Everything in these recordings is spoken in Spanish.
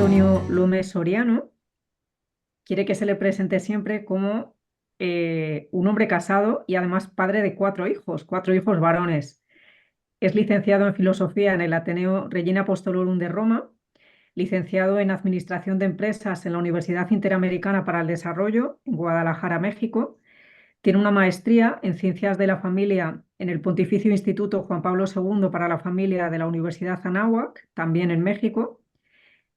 Antonio Lome Soriano quiere que se le presente siempre como un hombre casado y además padre de cuatro hijos varones. Es licenciado en Filosofía en el Ateneo Regina Apostolorum de Roma, licenciado en Administración de Empresas en la Universidad Interamericana para el Desarrollo en Guadalajara, México. Tiene una maestría en Ciencias de la Familia en el Pontificio Instituto Juan Pablo II para la Familia de la Universidad Anáhuac, también en México.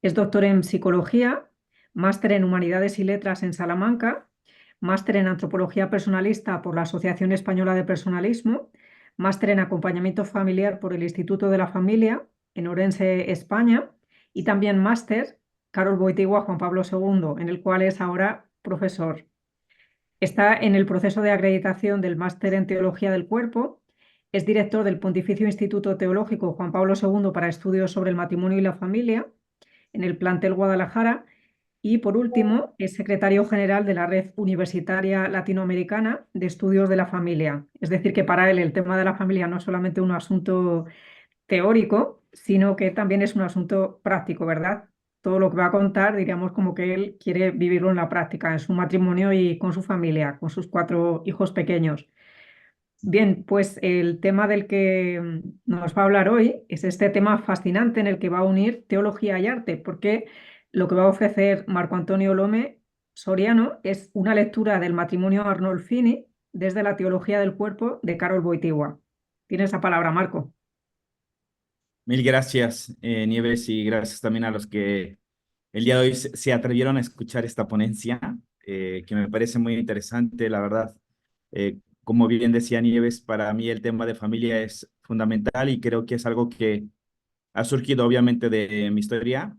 Es doctor en Psicología, máster en Humanidades y Letras en Salamanca, máster en Antropología Personalista por la Asociación Española de Personalismo, máster en Acompañamiento Familiar por el Instituto de la Familia en Orense, España, y también máster Carol Wojtyła Juan Pablo II, en el cual es ahora profesor. Está en el proceso de acreditación del máster en Teología del Cuerpo, es director del Pontificio Instituto Teológico Juan Pablo II para estudios sobre el matrimonio y la familia en el plantel Guadalajara y, por último, es secretario general de la Red Universitaria Latinoamericana de Estudios de la Familia. Es decir, que para él el tema de la familia no es solamente un asunto teórico, sino que también es un asunto práctico, ¿verdad? Todo lo que va a contar, diríamos como que él quiere vivirlo en la práctica, en su matrimonio y con su familia, con sus cuatro hijos pequeños. Bien, pues el tema del que nos va a hablar hoy es este tema fascinante en el que va a unir teología y arte, porque lo que va a ofrecer Marco Antonio Lome Soriano es una lectura del matrimonio Arnolfini desde la teología del cuerpo de Karol Wojtyła. Tiene esa palabra, Marco. Mil gracias, Nieves, y gracias también a los que el día de hoy se atrevieron a escuchar esta ponencia, que me parece muy interesante, la verdad. Como bien decía Nieves, para mí el tema de familia es fundamental y creo que es algo que ha surgido obviamente de mi historia,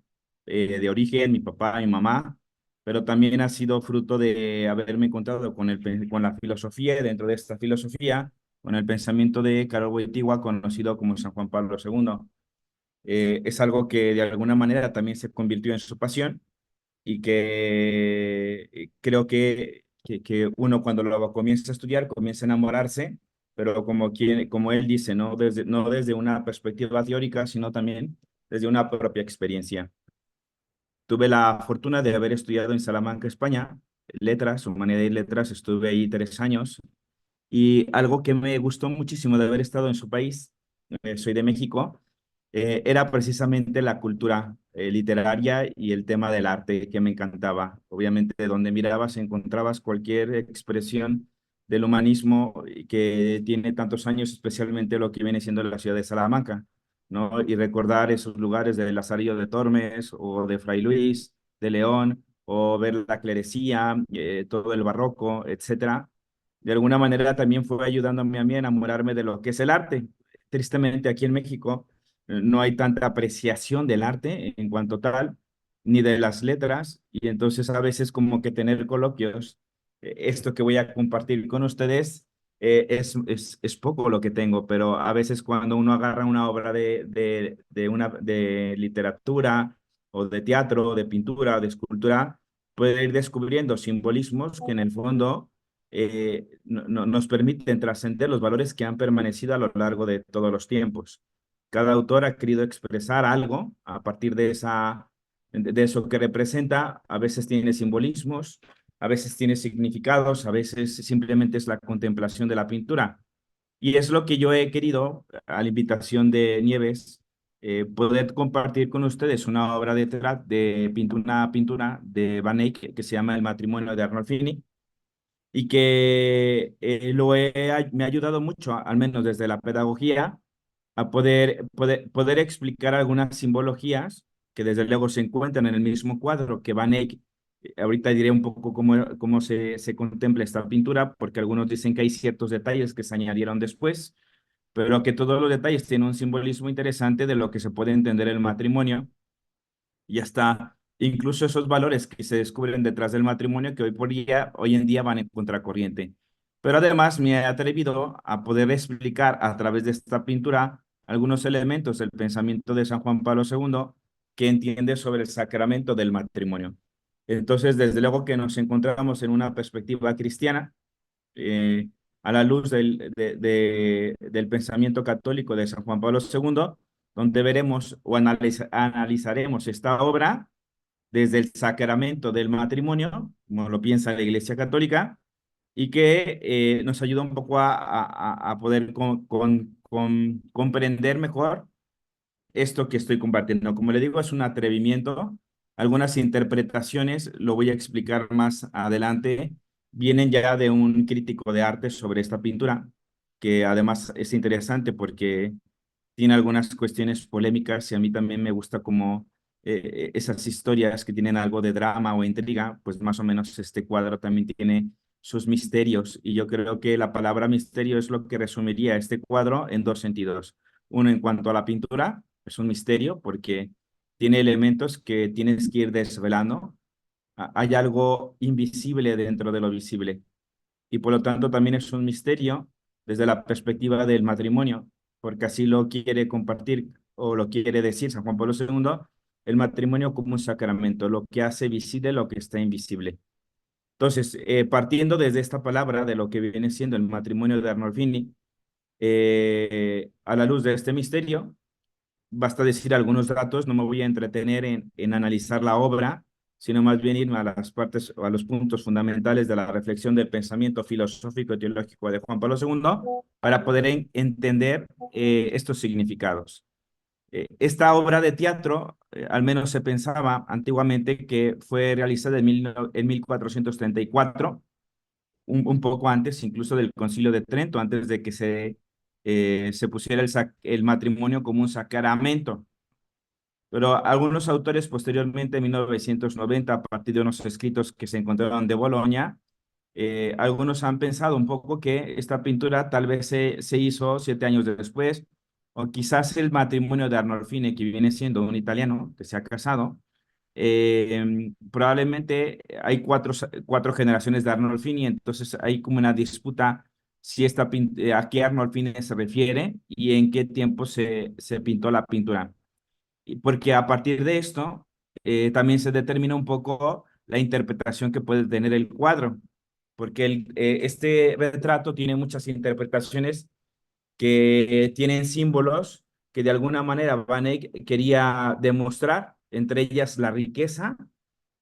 de origen, mi papá, mi mamá, pero también ha sido fruto de haberme encontrado con la filosofía y dentro de esta filosofía, con el pensamiento de Karol Wojtyła, conocido como San Juan Pablo II. Es algo que de alguna manera también se convirtió en su pasión y que creo que uno cuando lo comienza a estudiar comienza a enamorarse, pero como él dice, no desde una perspectiva teórica, sino también desde una propia experiencia. Tuve la fortuna de haber estudiado en Salamanca, España, letras, humanidad y letras, estuve ahí 3 años y algo que me gustó muchísimo de haber estado en su país, soy de México, era precisamente la cultura literaria y el tema del arte que me encantaba. Obviamente, de donde mirabas encontrabas cualquier expresión del humanismo que tiene tantos años, especialmente lo que viene siendo la ciudad de Salamanca, ¿no? Y recordar esos lugares de Lazarillo de Tormes o de Fray Luis, de León, o ver la clerecía, todo el barroco, etcétera. De alguna manera también fue ayudándome a mí a enamorarme de lo que es el arte. Tristemente, aquí en México no hay tanta apreciación del arte en cuanto tal, ni de las letras, y entonces a veces como que tener coloquios, esto que voy a compartir con ustedes, es poco lo que tengo, pero a veces cuando uno agarra una obra de literatura o de teatro, de pintura o de escultura, puede ir descubriendo simbolismos que en el fondo nos permiten trascender los valores que han permanecido a lo largo de todos los tiempos. Cada autor ha querido expresar algo a partir de eso que representa. A veces tiene simbolismos, a veces tiene significados, a veces simplemente es la contemplación de la pintura. Y es lo que yo he querido, a la invitación de Nieves, poder compartir con ustedes una obra de pintura, una pintura de Van Eyck que se llama El matrimonio de Arnolfini y que me ha ayudado mucho, al menos desde la pedagogía, a poder explicar algunas simbologías que desde luego se encuentran en el mismo cuadro que Van Eyck. Ahorita diré un poco cómo se contempla esta pintura, porque algunos dicen que hay ciertos detalles que se añadieron después, pero que todos los detalles tienen un simbolismo interesante de lo que se puede entender el matrimonio y hasta incluso esos valores que se descubren detrás del matrimonio que hoy en día van en contracorriente. Pero además me he atrevido a poder explicar a través de esta pintura algunos elementos del pensamiento de San Juan Pablo II que entiende sobre el sacramento del matrimonio. Entonces, desde luego que nos encontramos en una perspectiva cristiana, eh, a la luz del pensamiento católico de San Juan Pablo II, donde veremos o analizaremos esta obra desde el sacramento del matrimonio, como lo piensa la Iglesia Católica, y que nos ayuda un poco a poder comprender mejor esto que estoy compartiendo. Como le digo, es un atrevimiento. Algunas interpretaciones, lo voy a explicar más adelante, vienen ya de un crítico de arte sobre esta pintura, que además es interesante porque tiene algunas cuestiones polémicas y a mí también me gusta como esas historias que tienen algo de drama o intriga, pues más o menos este cuadro también tiene sus misterios y yo creo que la palabra misterio es lo que resumiría este cuadro en dos sentidos. Uno, en cuanto a la pintura, es un misterio porque tiene elementos que tienes que ir desvelando. Hay algo invisible dentro de lo visible y por lo tanto también es un misterio desde la perspectiva del matrimonio, porque así lo quiere compartir o lo quiere decir San Juan Pablo II, el matrimonio como un sacramento, lo que hace visible lo que está invisible. Entonces, partiendo desde esta palabra de lo que viene siendo el matrimonio de Arnolfini, a la luz de este misterio, basta decir algunos datos, no me voy a entretener en analizar la obra, sino más bien irme a las partes o a los puntos fundamentales de la reflexión del pensamiento filosófico y teológico de Juan Pablo II para poder entender estos significados. Esta obra de teatro, al menos se pensaba antiguamente que fue realizada en 1434, un poco antes incluso del Concilio de Trento, antes de que se pusiera el matrimonio como un sacramento. Pero algunos autores posteriormente, en 1990, a partir de unos escritos que se encontraron de Bolonia, algunos han pensado un poco que esta pintura tal vez se hizo 7 años después, o quizás el matrimonio de Arnolfini, que viene siendo un italiano que se ha casado, probablemente hay cuatro generaciones de Arnolfini, entonces hay como una disputa si a qué Arnolfini se refiere y en qué tiempo se pintó la pintura porque a partir de esto también se determina un poco la interpretación que puede tener el cuadro, porque este retrato tiene muchas interpretaciones que tienen símbolos que de alguna manera Van Eyck quería demostrar, entre ellas la riqueza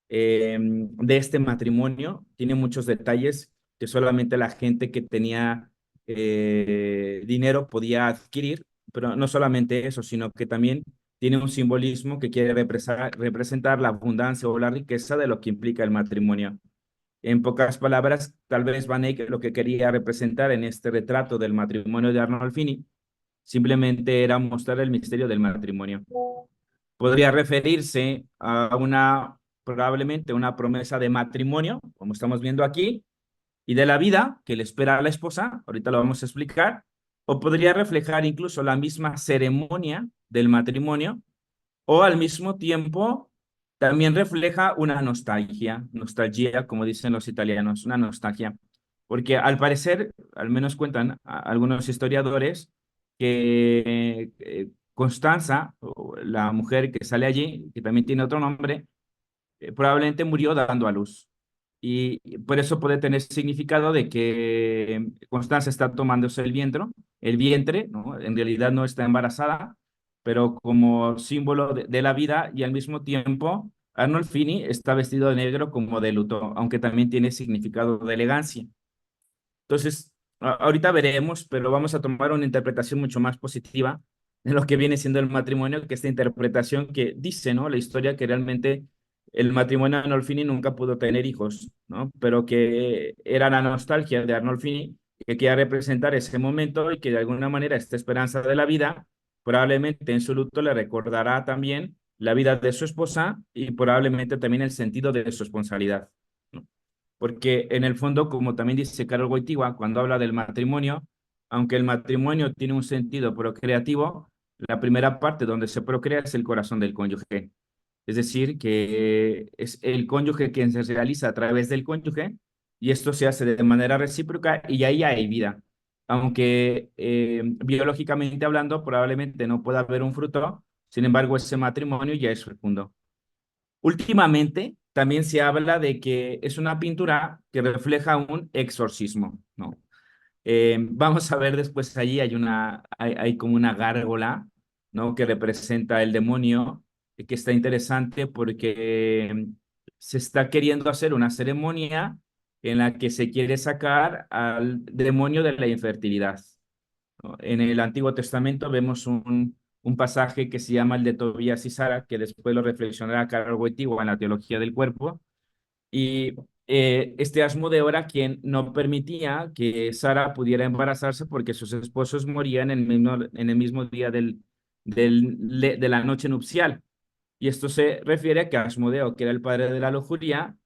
de este matrimonio. Tiene muchos detalles que solamente la gente que tenía dinero podía adquirir, pero no solamente eso, sino que también tiene un simbolismo que quiere representar la abundancia o la riqueza de lo que implica el matrimonio. En pocas palabras, tal vez Van Eyck lo que quería representar en este retrato del matrimonio de Arnolfini simplemente era mostrar el misterio del matrimonio. Podría referirse a probablemente una promesa de matrimonio, como estamos viendo aquí, y de la vida que le espera a la esposa, ahorita lo vamos a explicar, o podría reflejar incluso la misma ceremonia del matrimonio, o al mismo tiempo también refleja una nostalgia, como dicen los italianos, una nostalgia, porque al parecer, al menos cuentan algunos historiadores, que Constanza, o la mujer que sale allí, que también tiene otro nombre, probablemente murió dando a luz. Y por eso puede tener significado de que Constanza está tomándose el vientre, ¿no? En realidad no está embarazada, pero como símbolo de la vida y al mismo tiempo Arnolfini está vestido de negro como de luto, aunque también tiene significado de elegancia. Entonces, ahorita veremos, pero vamos a tomar una interpretación mucho más positiva de lo que viene siendo el matrimonio, que esta interpretación que dice, ¿no? La historia que realmente el matrimonio de Arnolfini nunca pudo tener hijos, ¿no? Pero que era la nostalgia de Arnolfini que quería representar ese momento y que de alguna manera esta esperanza de la vida, probablemente en su luto le recordará también la vida de su esposa y probablemente también el sentido de su responsabilidad, ¿no? Porque en el fondo, como también dice Carol Wojtyła, cuando habla del matrimonio, aunque el matrimonio tiene un sentido procreativo, la primera parte donde se procrea es el corazón del cónyuge. Es decir, que es el cónyuge quien se realiza a través del cónyuge y esto se hace de manera recíproca y ahí hay vida. Aunque biológicamente hablando probablemente no pueda haber un fruto, sin embargo ese matrimonio ya es fecundo. Últimamente también se habla de que es una pintura que refleja un exorcismo, ¿no? Vamos a ver después allí hay como una gárgola, ¿no? Que representa el demonio que está interesante porque se está queriendo hacer una ceremonia en la que se quiere sacar al demonio de la infertilidad, ¿no? En el Antiguo Testamento vemos un pasaje que se llama el de Tobías y Sara, que después lo reflexionará Karol Wojtyła en la teología del cuerpo, y este Asmodeo era quien no permitía que Sara pudiera embarazarse porque sus esposos morían en el mismo día de la noche nupcial. Y esto se refiere a que Asmodeo, que era el padre de la lujuria,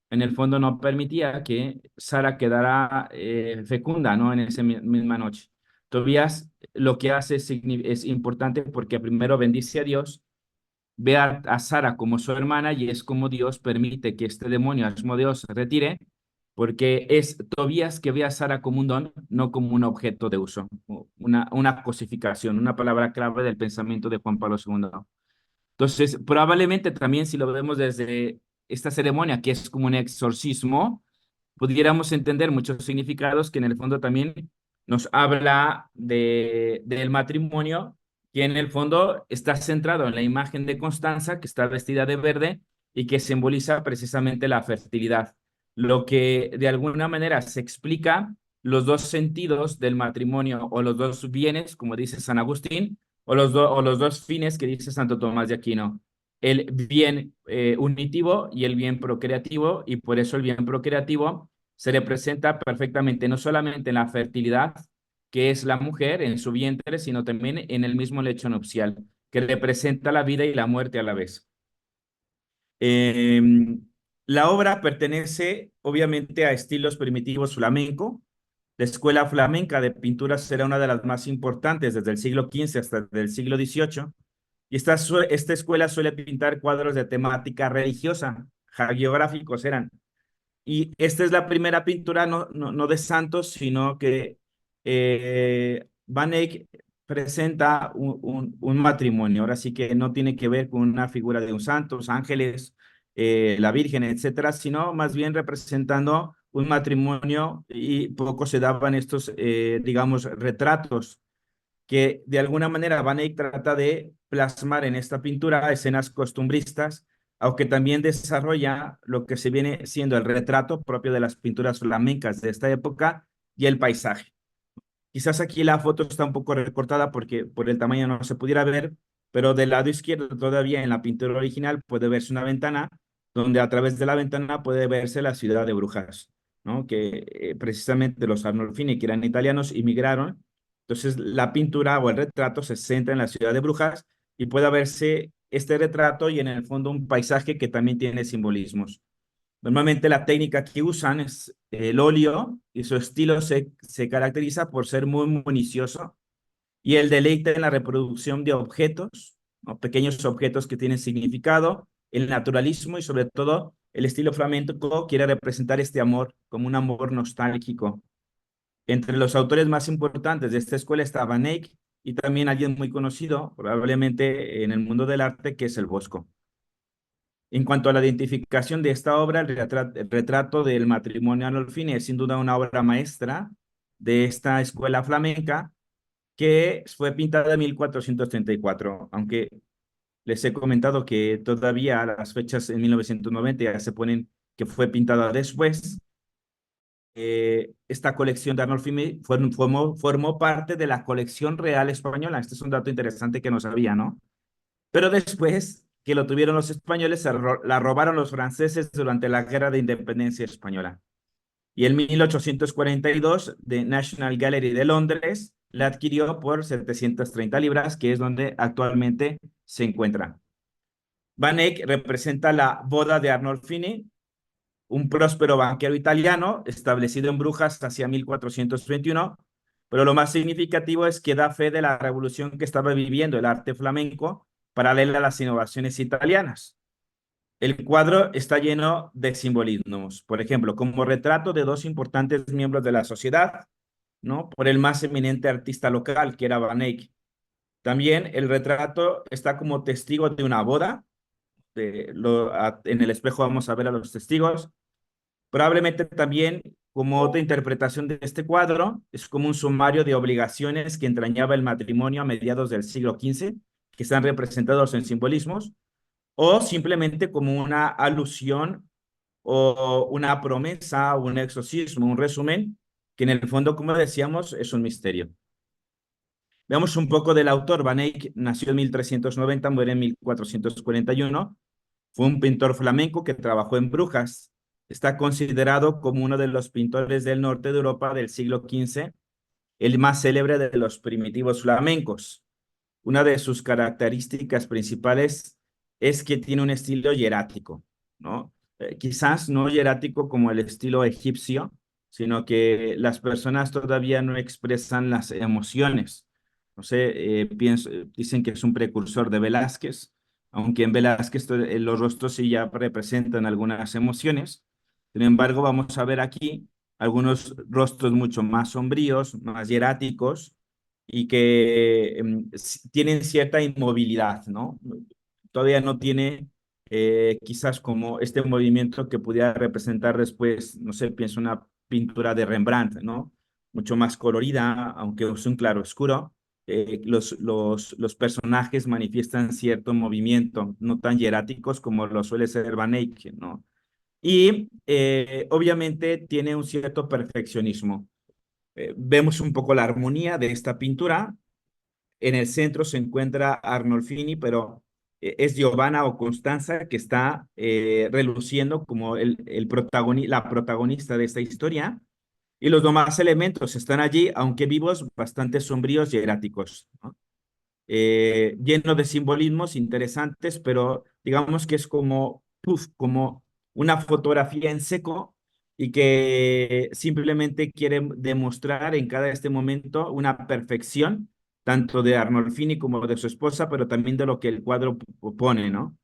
en el fondo no permitía que Sara quedara fecunda, ¿no? En esa misma noche. Tobías lo que hace es importante porque primero bendice a Dios, ve a Sara como su hermana y es como Dios permite que este demonio Asmodeo se retire, porque es Tobías que ve a Sara como un don, no como un objeto de uso, una cosificación, una palabra clave del pensamiento de Juan Pablo II. Entonces, probablemente también si lo vemos desde esta ceremonia, que es como un exorcismo, pudiéramos entender muchos significados que en el fondo también nos habla del matrimonio, que en el fondo está centrado en la imagen de Constanza, que está vestida de verde y que simboliza precisamente la fertilidad, lo que de alguna manera se explica los dos sentidos del matrimonio o los dos bienes, como dice San Agustín, o los dos fines que dice Santo Tomás de Aquino, el bien unitivo y el bien procreativo, y por eso el bien procreativo se representa perfectamente no solamente en la fertilidad, que es la mujer en su vientre, sino también en el mismo lecho nupcial, que representa la vida y la muerte a la vez. Eh, la obra pertenece obviamente a estilos primitivos flamenco. La escuela flamenca de pintura será una de las más importantes desde el siglo XV hasta el siglo XVIII. Y esta escuela suele pintar cuadros de temática religiosa, hagiográficos eran. Y esta es la primera pintura no de santos, sino que Van Eyck presenta un matrimonio. Ahora sí que no tiene que ver con una figura de un santo, ángeles, la Virgen, etcétera, sino más bien representando un matrimonio y poco se daban estos, digamos, retratos que de alguna manera Van Eyck trata de plasmar en esta pintura escenas costumbristas, aunque también desarrolla lo que se viene siendo el retrato propio de las pinturas flamencas de esta época y el paisaje. Quizás aquí la foto está un poco recortada porque por el tamaño no se pudiera ver, pero del lado izquierdo todavía en la pintura original puede verse una ventana donde a través de la ventana puede verse la ciudad de Brujas, ¿no? Que precisamente los Arnolfini, que eran italianos, inmigraron. Entonces la pintura o el retrato se centra en la ciudad de Brujas y puede verse este retrato y en el fondo un paisaje que también tiene simbolismos. Normalmente la técnica que usan es el óleo y su estilo se caracteriza por ser muy minucioso y el deleite en la reproducción de objetos, ¿no? Pequeños objetos que tienen significado, el naturalismo y sobre todo el estilo flamenco quiere representar este amor como un amor nostálgico. Entre los autores más importantes de esta escuela está Van Eyck y también alguien muy conocido, probablemente en el mundo del arte, que es el Bosco. En cuanto a la identificación de esta obra, el retrato del matrimonio Arnolfini es sin duda una obra maestra de esta escuela flamenca que fue pintada en 1434, aunque les he comentado que todavía las fechas en 1990 ya se ponen que fue pintada después. Esta colección de Arnolfini formó parte de la colección real española. Este es un dato interesante que no sabía, ¿no? Pero después que lo tuvieron los españoles, la robaron los franceses durante la Guerra de Independencia Española. Y en 1842, The National Gallery de Londres la adquirió por 730 libras, que es donde actualmente se encuentra. Van Eyck representa la boda de Arnolfini, un próspero banquero italiano establecido en Brujas hacia 1421, pero lo más significativo es que da fe de la revolución que estaba viviendo el arte flamenco paralela a las innovaciones italianas. El cuadro está lleno de simbolismos, por ejemplo, como retrato de dos importantes miembros de la sociedad, ¿no? Por el más eminente artista local, que era Van Eyck. También el retrato está como testigo de una boda. En el espejo vamos a ver a los testigos. Probablemente también como otra interpretación de este cuadro, es como un sumario de obligaciones que entrañaba el matrimonio a mediados del siglo XV, que están representados en simbolismos, o simplemente como una alusión o una promesa, un exorcismo, un resumen, que en el fondo, como decíamos, es un misterio. Veamos un poco del autor. Van Eyck nació en 1390, muere en 1441. Fue un pintor flamenco que trabajó en Brujas. Está considerado como uno de los pintores del norte de Europa del siglo XV, el más célebre de los primitivos flamencos. Una de sus características principales es que tiene un estilo hierático, ¿no? Quizás no hierático como el estilo egipcio, sino que las personas todavía no expresan las emociones. No sé, dicen que es un precursor de Velázquez, aunque en Velázquez los rostros sí ya representan algunas emociones. Sin embargo, vamos a ver aquí algunos rostros mucho más sombríos, más hieráticos, y que tienen cierta inmovilidad, ¿no? Todavía no tiene quizás como este movimiento que pudiera representar después, no sé, pienso una pintura de Rembrandt, ¿no? Mucho más colorida, aunque es un claro oscuro. Los personajes manifiestan cierto movimiento, no tan hieráticos como lo suele ser Van Eyck, ¿no? Y obviamente tiene un cierto perfeccionismo. Vemos un poco la armonía de esta pintura. En el centro se encuentra Arnolfini, pero es Giovanna o Constanza que está reluciendo como la protagonista de esta historia. Y los demás elementos están allí, aunque vivos, bastante sombríos y eráticos, ¿no? Lleno de simbolismos interesantes, pero digamos que es como, puff, como una fotografía en seco y que simplemente quiere demostrar en cada este momento una perfección, tanto de Arnolfini como de su esposa, pero también de lo que el cuadro pone, ¿no?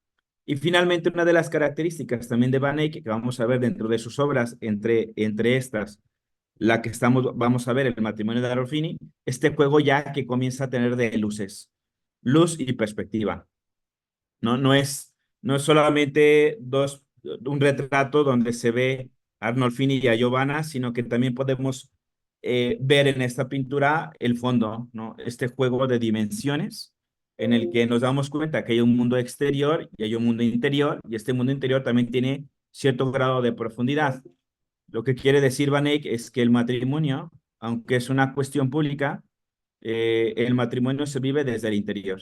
Y finalmente, una de las características también de Van Eyck, que vamos a ver dentro de sus obras, entre estas, la que vamos a ver, el matrimonio de Arnolfini, este juego ya que comienza a tener de luces, luz y perspectiva. No es solamente un retrato donde se ve a Arnolfini y a Giovanna, sino que también podemos ver en esta pintura el fondo, ¿no? Este juego de dimensiones en el que nos damos cuenta que hay un mundo exterior y hay un mundo interior, y este mundo interior también tiene cierto grado de profundidad. Lo que quiere decir Van Eyck es que el matrimonio, aunque es una cuestión pública, el matrimonio se vive desde el interior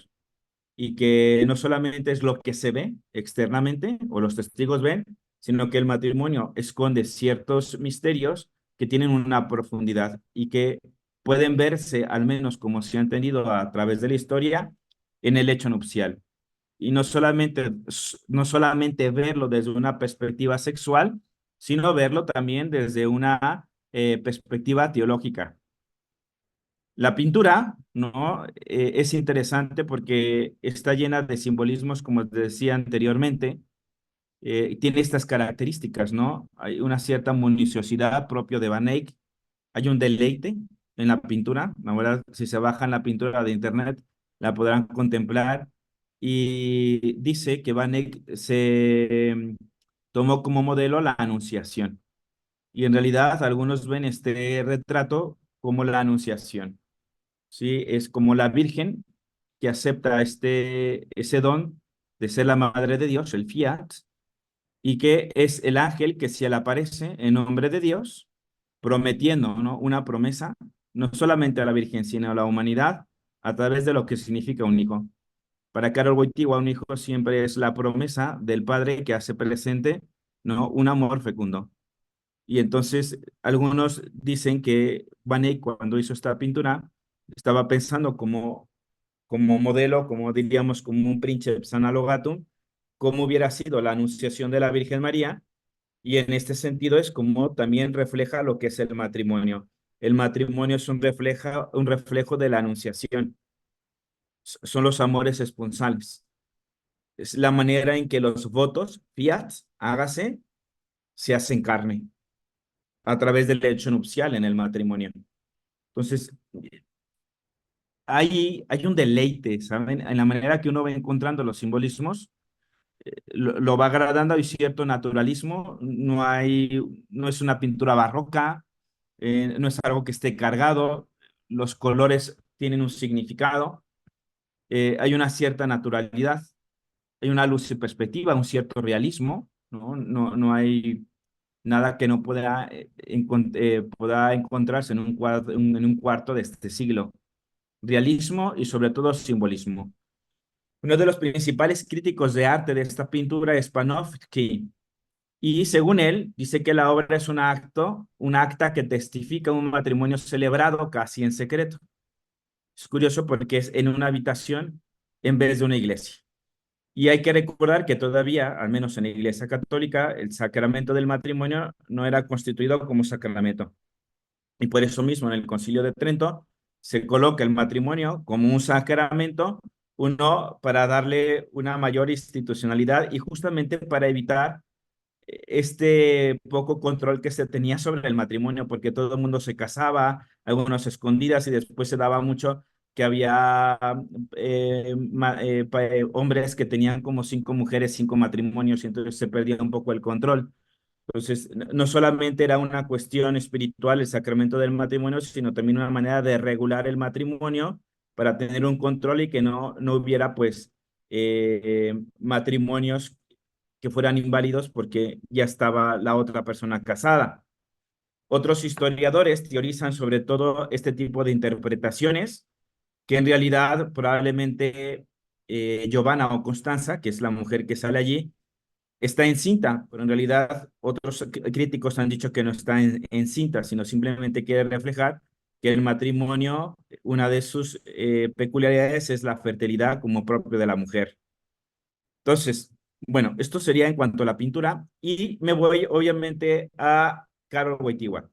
y que no solamente es lo que se ve externamente o los testigos ven, sino que el matrimonio esconde ciertos misterios que tienen una profundidad y que pueden verse, al menos como se ha entendido a través de la historia, en el hecho nupcial. Y no solamente verlo desde una perspectiva sexual, sino verlo también desde una perspectiva teológica. La pintura, ¿no? Es interesante porque está llena de simbolismos, como te decía anteriormente, tiene estas características, ¿no? Hay una cierta minuciosidad propio de Van Eyck, hay un deleite en la pintura, la verdad, si se bajan la pintura de internet, la podrán contemplar, y dice que Van Eyck se tomó como modelo la Anunciación, y en realidad algunos ven este retrato como la Anunciación. ¿Sí? Es como la Virgen que acepta ese don de ser la Madre de Dios, el Fiat, y que es el ángel que se le aparece en nombre de Dios, prometiendo, ¿no? Una promesa, no solamente a la Virgen, sino a la humanidad, a través de lo que significa un hijo. Para Karol Wojtyła, un hijo siempre es la promesa del Padre que hace presente, ¿no? Un amor fecundo. Y entonces algunos dicen que Van Eyck, cuando hizo esta pintura, estaba pensando como modelo, como diríamos, como un princeps analogatum, cómo hubiera sido la anunciación de la Virgen María, y en este sentido es como también refleja lo que es el matrimonio. El matrimonio es un reflejo de la anunciación, son los amores esponsales. Es la manera en que los votos, fiat, hágase, se hacen carne a través del hecho nupcial en el matrimonio. Entonces, hay un deleite, ¿saben? En la manera que uno va encontrando los simbolismos, lo va agradando, hay cierto naturalismo, no es una pintura barroca, no es algo que esté cargado, los colores tienen un significado, hay una cierta naturalidad. hay una luz y perspectiva, un cierto realismo, ¿no? No hay nada que no pueda, pueda encontrarse en en un cuarto de este siglo. Realismo y sobre todo simbolismo. Uno de los principales críticos de arte de esta pintura es Panofsky, y según él, dice que la obra es un acta que testifica un matrimonio celebrado casi en secreto. Es curioso porque es en una habitación en vez de una iglesia. Y hay que recordar que todavía, al menos en la Iglesia Católica, el sacramento del matrimonio no era constituido como sacramento. Y por eso mismo en el Concilio de Trento se coloca el matrimonio como un sacramento, uno para darle una mayor institucionalidad y justamente para evitar este poco control que se tenía sobre el matrimonio, porque todo el mundo se casaba, algunos escondidas, y después se daba mucho que había hombres que tenían como 5 mujeres, 5 matrimonios, y entonces se perdía un poco el control. Entonces, no solamente era una cuestión espiritual el sacramento del matrimonio, sino también una manera de regular el matrimonio para tener un control y que no hubiera, pues, matrimonios que fueran inválidos porque ya estaba la otra persona casada. Otros historiadores teorizan sobre todo este tipo de interpretaciones, que en realidad probablemente Giovanna o Constanza, que es la mujer que sale allí, está encinta, pero en realidad otros críticos han dicho que no está encinta, sino simplemente quiere reflejar que el matrimonio, una de sus peculiaridades es la fertilidad como propio de la mujer. Entonces, bueno, esto sería en cuanto a la pintura, y me voy obviamente a Karol Wojtyła.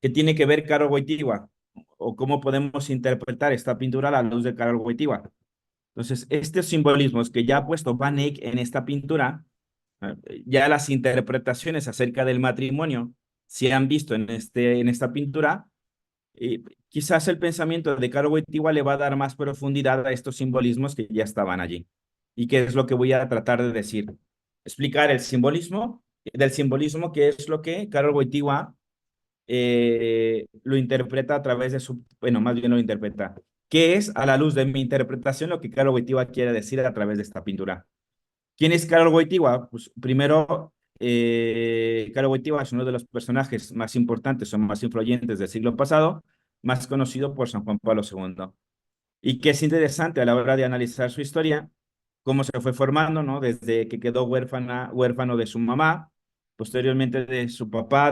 ¿Qué tiene que ver Karol Wojtyła? ¿O cómo podemos interpretar esta pintura a la luz de Karol Wojtyła? Entonces, estos simbolismos que ya ha puesto Van Eyck en esta pintura, ya las interpretaciones acerca del matrimonio se han visto en esta pintura, quizás el pensamiento de Karol Wojtyła le va a dar más profundidad a estos simbolismos que ya estaban allí. ¿Y qué es lo que voy a tratar de decir? Explicar el simbolismo, del simbolismo, que es lo que Karol Wojtyła lo interpreta a través de su, bueno, más bien lo interpreta. ¿Qué es, a la luz de mi interpretación, lo que Karol Wojtyła quiere decir a través de esta pintura? ¿Quién es Karol Wojtyła? Pues primero, Karol Wojtyła es uno de los personajes más importantes o más influyentes del siglo pasado, más conocido por San Juan Pablo II. Y que es interesante a la hora de analizar su historia, cómo se fue formando, ¿no? Desde que quedó huérfano de su mamá, posteriormente de su papá,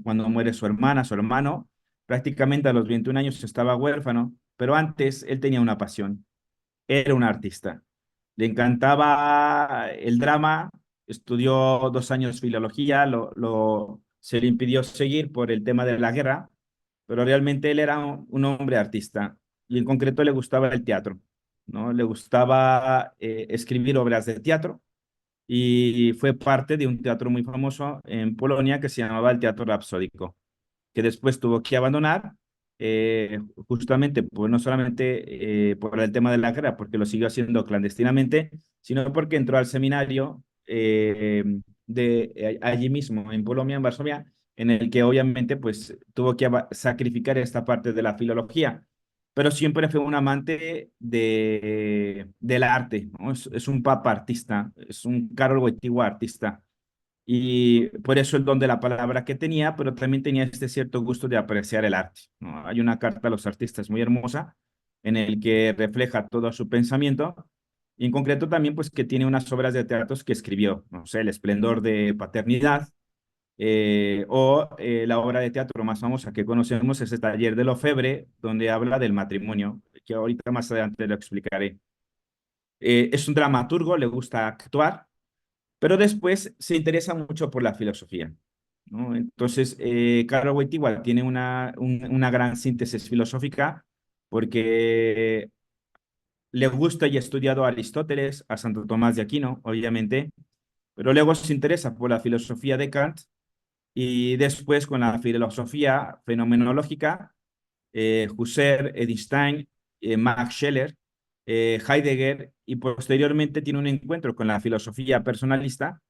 cuando muere su hermana, su hermano, prácticamente a los 21 años estaba huérfano, pero antes él tenía una pasión, era un artista. Le encantaba el drama, estudió 2 años filología, se le impidió seguir por el tema de la guerra, pero realmente él era un hombre artista y en concreto le gustaba el teatro, ¿no? Le gustaba escribir obras de teatro y fue parte de un teatro muy famoso en Polonia que se llamaba el Teatro Rapsódico, que después tuvo que abandonar, justamente pues no solamente por el tema de la guerra, porque lo siguió haciendo clandestinamente, sino porque entró al seminario allí mismo, en Polonia, en Varsovia, en el que obviamente pues tuvo que sacrificar esta parte de la filología, pero siempre fue un amante del arte, ¿no? Es un papa artista, es un Karol Wojtyła artista, y por eso el don de la palabra que tenía, pero también tenía este cierto gusto de apreciar el arte, ¿no? Hay una carta a los artistas muy hermosa en el que refleja todo su pensamiento, y en concreto también pues que tiene unas obras de teatro que escribió, no sé, El esplendor de paternidad, la obra de teatro más famosa que conocemos es el Taller de Lefebvre, donde habla del matrimonio, que ahorita más adelante lo explicaré. Es un dramaturgo, le gusta actuar, pero después se interesa mucho por la filosofía, ¿no? Entonces, Karol Wojtyła tiene una gran síntesis filosófica porque le gusta y ha estudiado a Aristóteles, a Santo Tomás de Aquino, obviamente, pero luego se interesa por la filosofía de Kant y después con la filosofía fenomenológica, Husserl, Einstein, Max Scheler, Heidegger, y posteriormente tiene un encuentro con la filosofía personalista.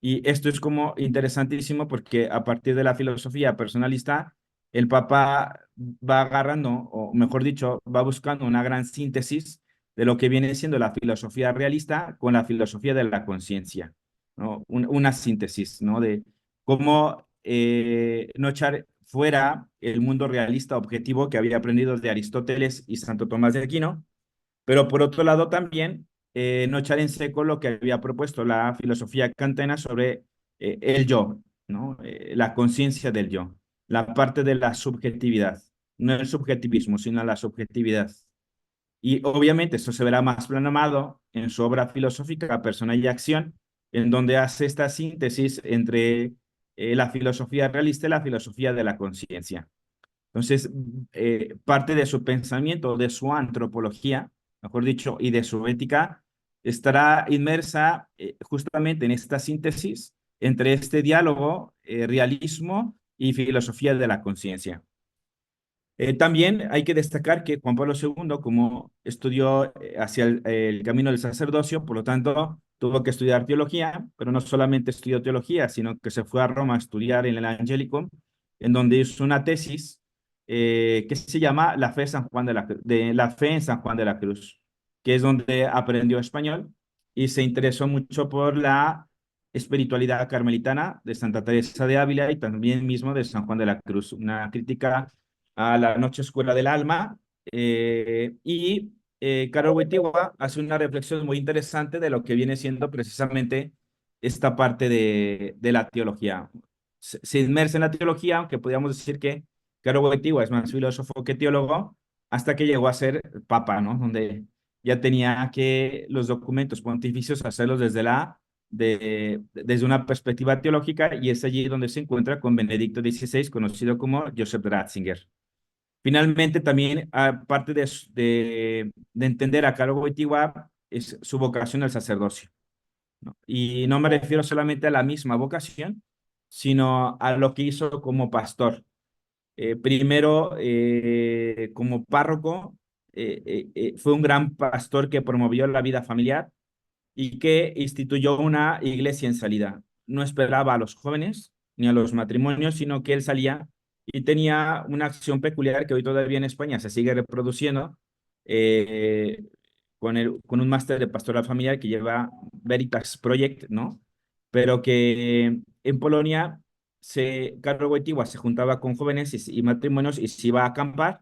Y esto es como interesantísimo porque a partir de la filosofía personalista, el Papa va agarrando, o mejor dicho, va buscando una gran síntesis de lo que viene siendo la filosofía realista con la filosofía de la conciencia, ¿no? Una síntesis, ¿no? De cómo no echar fuera el mundo realista objetivo que había aprendido de Aristóteles y Santo Tomás de Aquino, pero por otro lado también no echar en seco lo que había propuesto la filosofía kantiana sobre el yo, ¿no? La conciencia del yo, la parte de la subjetividad, no el subjetivismo, sino la subjetividad. Y obviamente esto se verá más plasmado en su obra filosófica, Persona y Acción, en donde hace esta síntesis entre la filosofía realista y la filosofía de la conciencia. Entonces, parte de su pensamiento, de su antropología, mejor dicho, y de su ética, estará inmersa justamente en esta síntesis entre este diálogo, realismo y filosofía de la conciencia. También hay que destacar que Juan Pablo II, como estudió hacia el camino del sacerdocio, por lo tanto, tuvo que estudiar teología, pero no solamente estudió teología, sino que se fue a Roma a estudiar en el Angélico, en donde hizo una tesis que se llama La fe, San Juan de la fe en San Juan de la Cruz, que es donde aprendió español y se interesó mucho por la espiritualidad carmelitana de Santa Teresa de Ávila y también mismo de San Juan de la Cruz, una crítica a la Noche Oscura del Alma. Karol Wojtyła hace una reflexión muy interesante de lo que viene siendo precisamente esta parte de la teología. Se inmersa en la teología, aunque podríamos decir que Karol Wojtyła es más filósofo que teólogo, hasta que llegó a ser papa, ¿no? Donde ya tenía que los documentos pontificios hacerlos desde una perspectiva teológica, y es allí donde se encuentra con Benedicto XVI, conocido como Joseph Ratzinger. Finalmente, también, aparte de entender a Karol Wojtyła, es su vocación al sacerdocio, ¿no? Y no me refiero solamente a la misma vocación, sino a lo que hizo como pastor. Primero, como párroco, fue un gran pastor que promovió la vida familiar y que instituyó una iglesia en salida. No esperaba a los jóvenes ni a los matrimonios, sino que él salía y tenía una acción peculiar que hoy todavía en España se sigue reproduciendo, eh, con un máster de pastoral familiar que lleva Veritas Project, ¿no? Pero que en Polonia Karol Wojtyła se juntaba con jóvenes y matrimonios y se iba a acampar,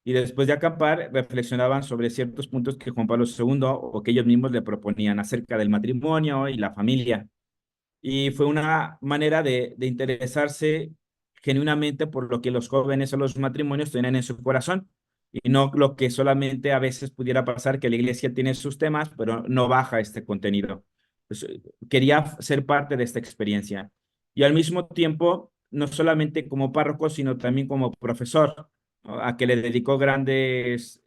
y después de acampar reflexionaban sobre ciertos puntos que Juan Pablo II o que ellos mismos le proponían acerca del matrimonio y la familia. Y fue una manera de interesarse genuinamente por lo que los jóvenes o los matrimonios tienen en su corazón, y no lo que solamente a veces pudiera pasar, que la iglesia tiene sus temas, pero no baja este contenido. Pues, quería ser parte de esta experiencia. Y al mismo tiempo, no solamente como párroco, sino también como profesor, ¿no? A que le dedicó grandes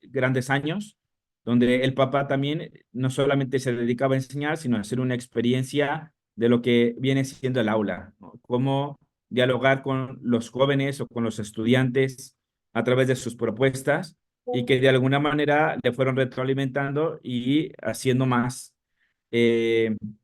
años, donde el Papa también no solamente se dedicaba a enseñar, sino a hacer una experiencia de lo que viene siendo el aula, ¿no? Cómo dialogar con los jóvenes o con los estudiantes a través de sus propuestas, y que de alguna manera le fueron retroalimentando y haciendo más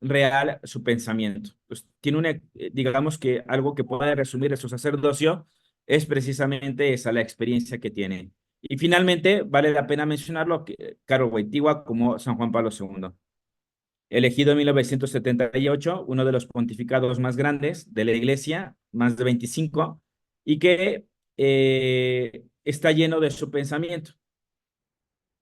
real su pensamiento. Pues tiene digamos que algo que puede resumir su sacerdocio es precisamente esa, la experiencia que tiene. Y finalmente, vale la pena mencionarlo, que Karol Wojtyła como San Juan Pablo II, elegido en 1978, uno de los pontificados más grandes de la Iglesia, más de 25, y que está lleno de su pensamiento.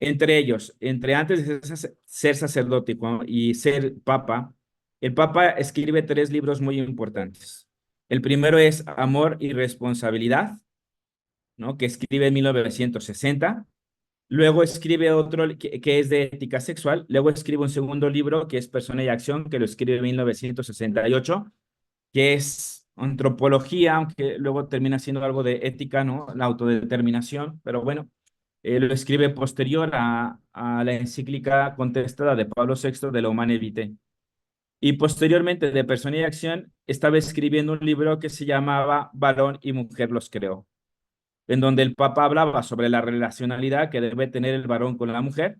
Entre ellos, entre antes de ser sacerdote y ser papa, el papa escribe 3 libros muy importantes. El primero es Amor y Responsabilidad, ¿no? Que escribe en 1960. Luego escribe otro que es de ética sexual. Luego escribe un segundo libro que es Persona y Acción, que lo escribe en 1968, que es antropología, aunque luego termina siendo algo de ética, ¿no? La autodeterminación, pero bueno, lo escribe posterior a la encíclica contestada de Pablo VI de la Humanae Vitae. Y posteriormente, de Persona y Acción, estaba escribiendo un libro que se llamaba Varón y Mujer los creó, en donde el Papa hablaba sobre la relacionalidad que debe tener el varón con la mujer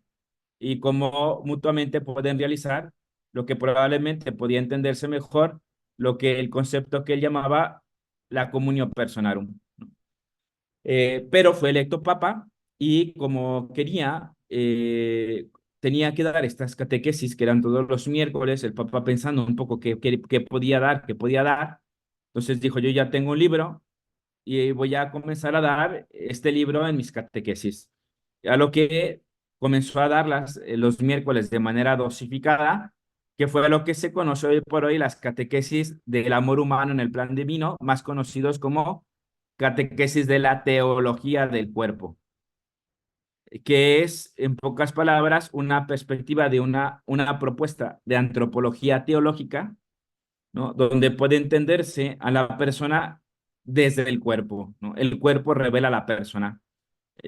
y cómo mutuamente pueden realizar lo que probablemente podía entenderse mejor, lo que el concepto que él llamaba la comunio personarum. Pero fue electo papa, y como quería tenía que dar estas catequesis que eran todos los miércoles, el Papa pensando un poco qué podía dar, qué podía dar. Entonces dijo, yo ya tengo un libro y voy a comenzar a dar este libro en mis catequesis. A lo que comenzó a darlas los miércoles de manera dosificada, que fue lo que se conoce hoy por hoy las catequesis del amor humano en el plan divino, más conocidos como catequesis de la teología del cuerpo, que es, en pocas palabras, una perspectiva de una propuesta de antropología teológica, ¿no? Donde puede entenderse a la persona desde el cuerpo, ¿no? El cuerpo revela a la persona.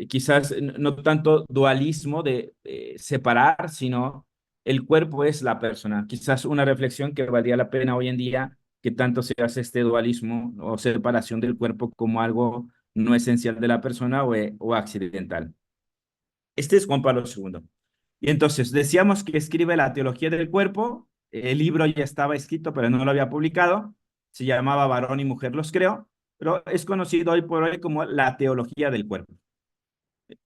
Quizás no tanto dualismo de separar, sino el cuerpo es la persona. Quizás una reflexión que valdría la pena hoy en día que tanto se hace este dualismo o separación del cuerpo como algo no esencial de la persona o accidental. Este es Juan Pablo II. Y entonces decíamos que escribe la teología del cuerpo. El libro ya estaba escrito, pero no lo había publicado. Se llamaba Varón y Mujer los creo, pero es conocido hoy por hoy como la teología del cuerpo.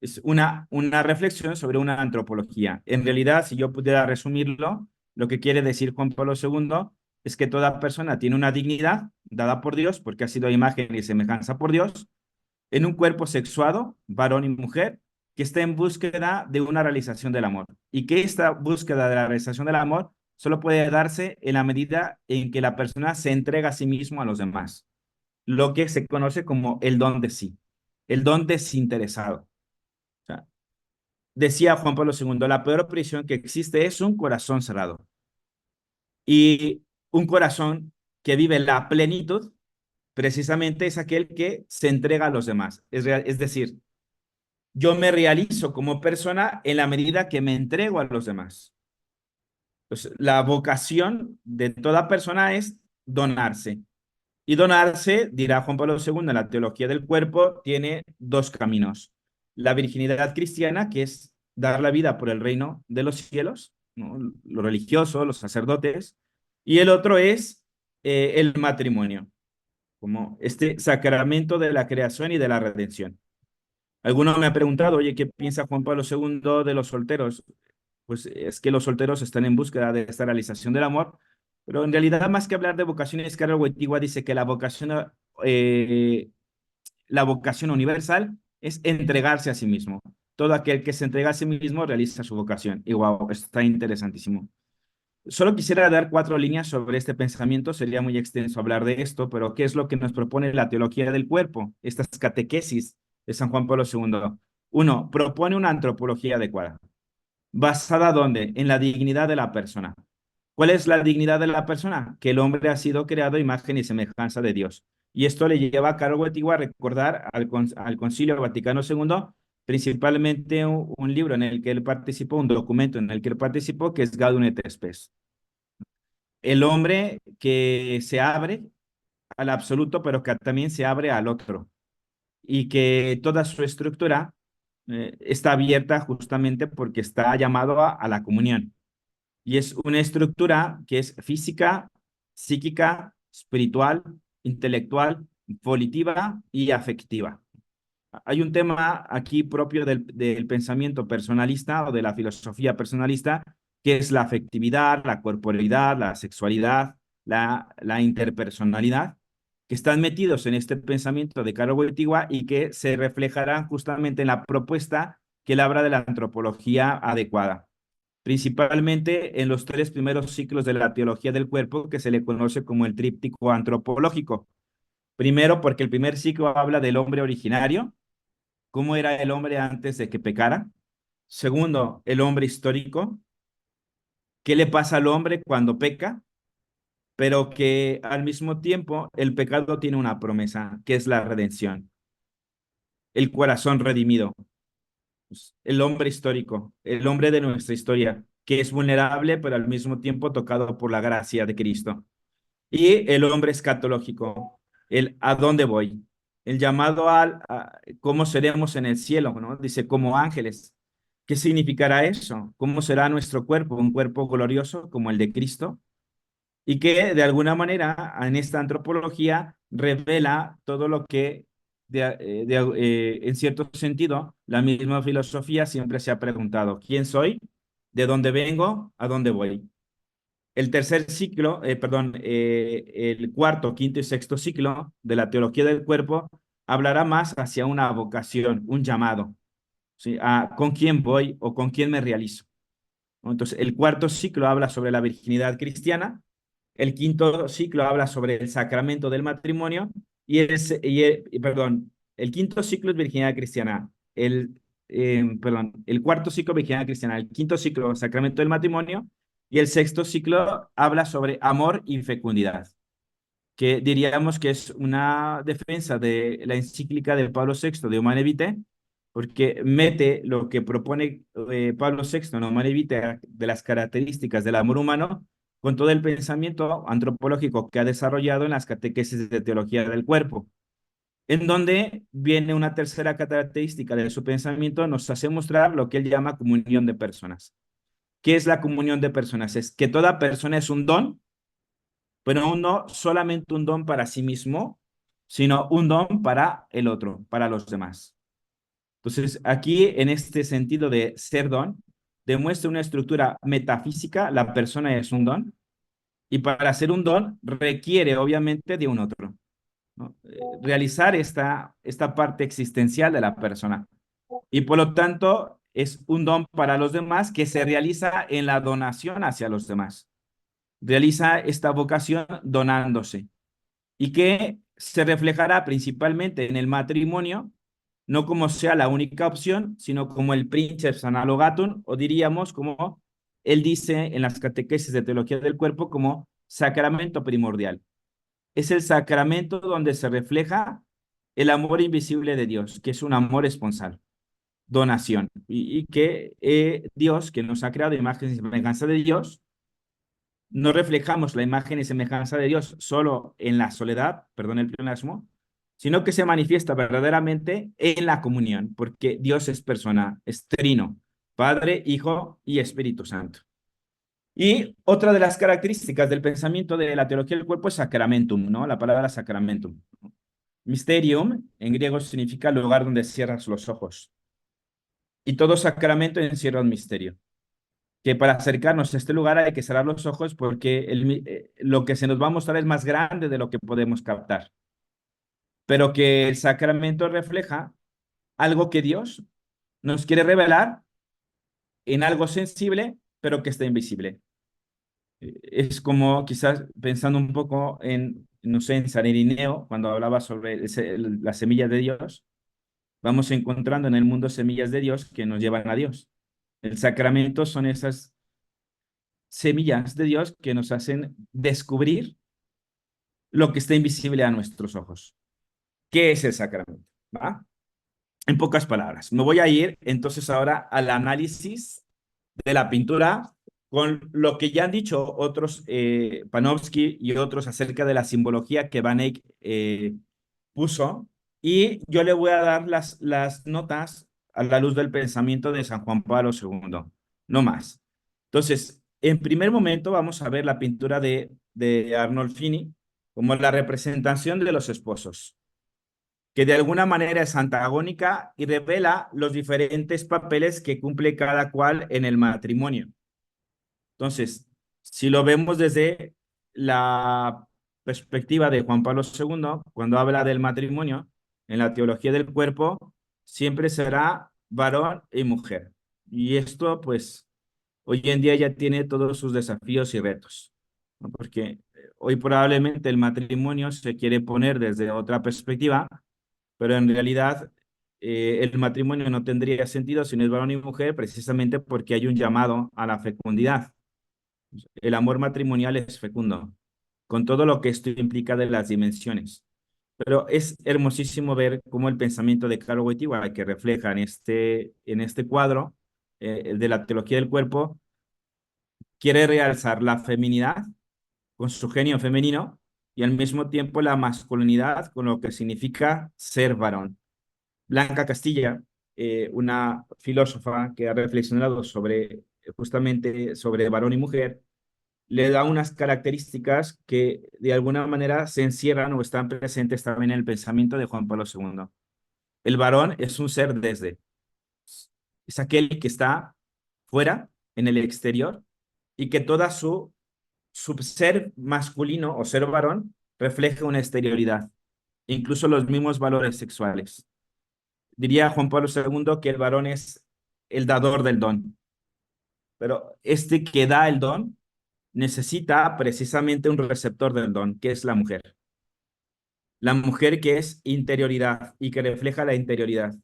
Es una reflexión sobre una antropología. En realidad, si yo pudiera resumirlo, lo que quiere decir Juan Pablo II es que toda persona tiene una dignidad dada por Dios, porque ha sido imagen y semejanza por Dios, en un cuerpo sexuado, varón y mujer, que está en búsqueda de una realización del amor. Y que esta búsqueda de la realización del amor solo puede darse en la medida en que la persona se entrega a sí mismo a los demás. Lo que se conoce como el don de sí, el don desinteresado. O sea, decía Juan Pablo II, la peor prisión que existe es un corazón cerrado. Y un corazón que vive la plenitud, precisamente es aquel que se entrega a los demás. Es decir, yo me realizo como persona en la medida que me entrego a los demás. Pues la vocación de toda persona es donarse. Y donarse, dirá Juan Pablo II, en la teología del cuerpo, tiene dos caminos. La virginidad cristiana, que es dar la vida por el reino de los cielos, ¿no? Lo religioso, los sacerdotes. Y el otro es el matrimonio, como este sacramento de la creación y de la redención. Alguno me ha preguntado, oye, ¿qué piensa Juan Pablo II de los solteros? Pues es que los solteros están en búsqueda de esta realización del amor, pero en realidad más que hablar de vocaciones, Carol Wojtyła dice que eh, la vocación universal es entregarse a sí mismo. Todo aquel que se entrega a sí mismo realiza su vocación. Y wow, está interesantísimo. Solo quisiera dar 4 líneas sobre este pensamiento, sería muy extenso hablar de esto, pero ¿qué es lo que nos propone la teología del cuerpo? Estas catequesis de San Juan Pablo II. Uno, propone una antropología adecuada. ¿Basada dónde? En la dignidad de la persona. ¿Cuál es la dignidad de la persona? Que el hombre ha sido creado a imagen y semejanza de Dios. Y esto le lleva a Carlo Wojtyła a recordar al Concilio Vaticano II, principalmente un libro en el que él participó, un documento en el que él participó, que es Gaudium et Spes. El hombre que se abre al absoluto, pero que también se abre al otro. Y que toda su estructura está abierta justamente porque está llamado a la comunión. Y es una estructura que es física, psíquica, espiritual, intelectual, volitiva y afectiva. Hay un tema aquí propio del pensamiento personalista o de la filosofía personalista, que es la afectividad, la corporalidad, la sexualidad, la interpersonalidad, que están metidos en este pensamiento de Carlo Wojtyła y que se reflejarán justamente en la propuesta que él habla de la antropología adecuada, principalmente en los 3 primeros ciclos de la teología del cuerpo, que se le conoce como el tríptico antropológico. Primero, porque el primer ciclo habla del hombre originario, cómo era el hombre antes de que pecara. Segundo, el hombre histórico, qué le pasa al hombre cuando peca, pero que al mismo tiempo el pecado tiene una promesa, que es la redención, el corazón redimido, el hombre histórico, el hombre de nuestra historia, que es vulnerable, pero al mismo tiempo tocado por la gracia de Cristo. Y el hombre escatológico, el a dónde voy, el llamado a cómo seremos en el cielo, ¿no? Dice, como ángeles. ¿Qué significará eso? ¿Cómo será nuestro cuerpo? ¿Un cuerpo glorioso como el de Cristo? Y que de alguna manera en esta antropología revela todo lo que en cierto sentido la misma filosofía siempre se ha preguntado: ¿quién soy? de dónde vengo a dónde voy. El tercer ciclo, el cuarto, quinto y sexto ciclo de la teología del cuerpo hablará más hacia una vocación, un llamado, ¿sí? A con quién voy o con quién me realizo, ¿no? Entonces, el cuarto ciclo habla sobre la virginidad cristiana, el quinto ciclo habla sobre el sacramento del matrimonio el quinto ciclo es virginidad cristiana, el cuarto ciclo virginidad cristiana, el quinto ciclo sacramento del matrimonio y el sexto ciclo habla sobre amor y fecundidad, que diríamos que es una defensa de la encíclica de Pablo VI de Humanae Vitae, porque mete lo que propone Pablo VI en Humanae Vitae de las características del amor humano con todo el pensamiento antropológico que ha desarrollado en las catequesis de teología del cuerpo, en donde viene una tercera característica de su pensamiento, nos hace mostrar lo que él llama comunión de personas. ¿Qué es la comunión de personas? Es que toda persona es un don, pero no solamente un don para sí mismo, sino un don para el otro, para los demás. Entonces, aquí, en este sentido de ser don, demuestra una estructura metafísica, la persona es un don, y para ser un don requiere, obviamente, de un otro, ¿no? Realizar esta parte existencial de la persona. Y por lo tanto, es un don para los demás que se realiza en la donación hacia los demás. Realiza esta vocación donándose y que se reflejará principalmente en el matrimonio, no como sea la única opción, sino como el princeps analogatum, o diríamos como él dice en las catequesis de teología del cuerpo, como sacramento primordial. Es el sacramento donde se refleja el amor invisible de Dios, que es un amor esponsal, donación, y que Dios, que nos ha creado imagen y semejanza de Dios, no reflejamos la imagen y semejanza de Dios solo en la soledad, perdón el pleonasmo, sino que se manifiesta verdaderamente en la comunión, porque Dios es persona, es trino, Padre, Hijo y Espíritu Santo. Y otra de las características del pensamiento de la teología del cuerpo es sacramentum, ¿no? La palabra sacramentum. Mysterium en griego significa lugar donde cierras los ojos. Y todo sacramento encierra un misterio, que para acercarnos a este lugar hay que cerrar los ojos porque lo que se nos va a mostrar es más grande de lo que podemos captar, pero que el sacramento refleja algo que Dios nos quiere revelar en algo sensible, pero que está invisible. Es como quizás pensando un poco en, no sé, en San Irineo, cuando hablaba sobre las semillas de Dios, vamos encontrando en el mundo semillas de Dios que nos llevan a Dios. El sacramento son esas semillas de Dios que nos hacen descubrir lo que está invisible a nuestros ojos. ¿Qué es el sacramento? ¿Va? En pocas palabras, me voy a ir entonces ahora al análisis de la pintura con lo que ya han dicho otros, Panofsky y otros acerca de la simbología que Van Eyck puso, y yo le voy a dar las notas a la luz del pensamiento de San Juan Pablo II, no más. Entonces, en primer momento vamos a ver la pintura de Arnolfini como la representación de los esposos, que de alguna manera es antagónica y revela los diferentes papeles que cumple cada cual en el matrimonio. Entonces, si lo vemos desde la perspectiva de Juan Pablo II, cuando habla del matrimonio, en la teología del cuerpo, siempre será varón y mujer. Y esto, pues, hoy en día ya tiene todos sus desafíos y retos, ¿no? Porque hoy probablemente el matrimonio se quiere poner desde otra perspectiva, pero en realidad el matrimonio no tendría sentido si no es varón y mujer, precisamente porque hay un llamado a la fecundidad. El amor matrimonial es fecundo, con todo lo que esto implica de las dimensiones. Pero es hermosísimo ver cómo el pensamiento de Karl Wojtyła, que refleja en este cuadro de la teología del cuerpo, quiere realzar la feminidad con su genio femenino y al mismo tiempo la masculinidad con lo que significa ser varón. Blanca Castilla, una filósofa que ha reflexionado sobre justamente sobre varón y mujer, le da unas características que de alguna manera se encierran o están presentes también en el pensamiento de Juan Pablo II. El varón es un ser desde, es aquel que está fuera en el exterior y que toda su ser masculino o ser varón refleja una exterioridad, incluso los mismos valores sexuales. Diría Juan Pablo II que el varón es el dador del don, pero este que da el don necesita precisamente un receptor del don, que es la mujer. La mujer que es interioridad y que refleja la interioridad.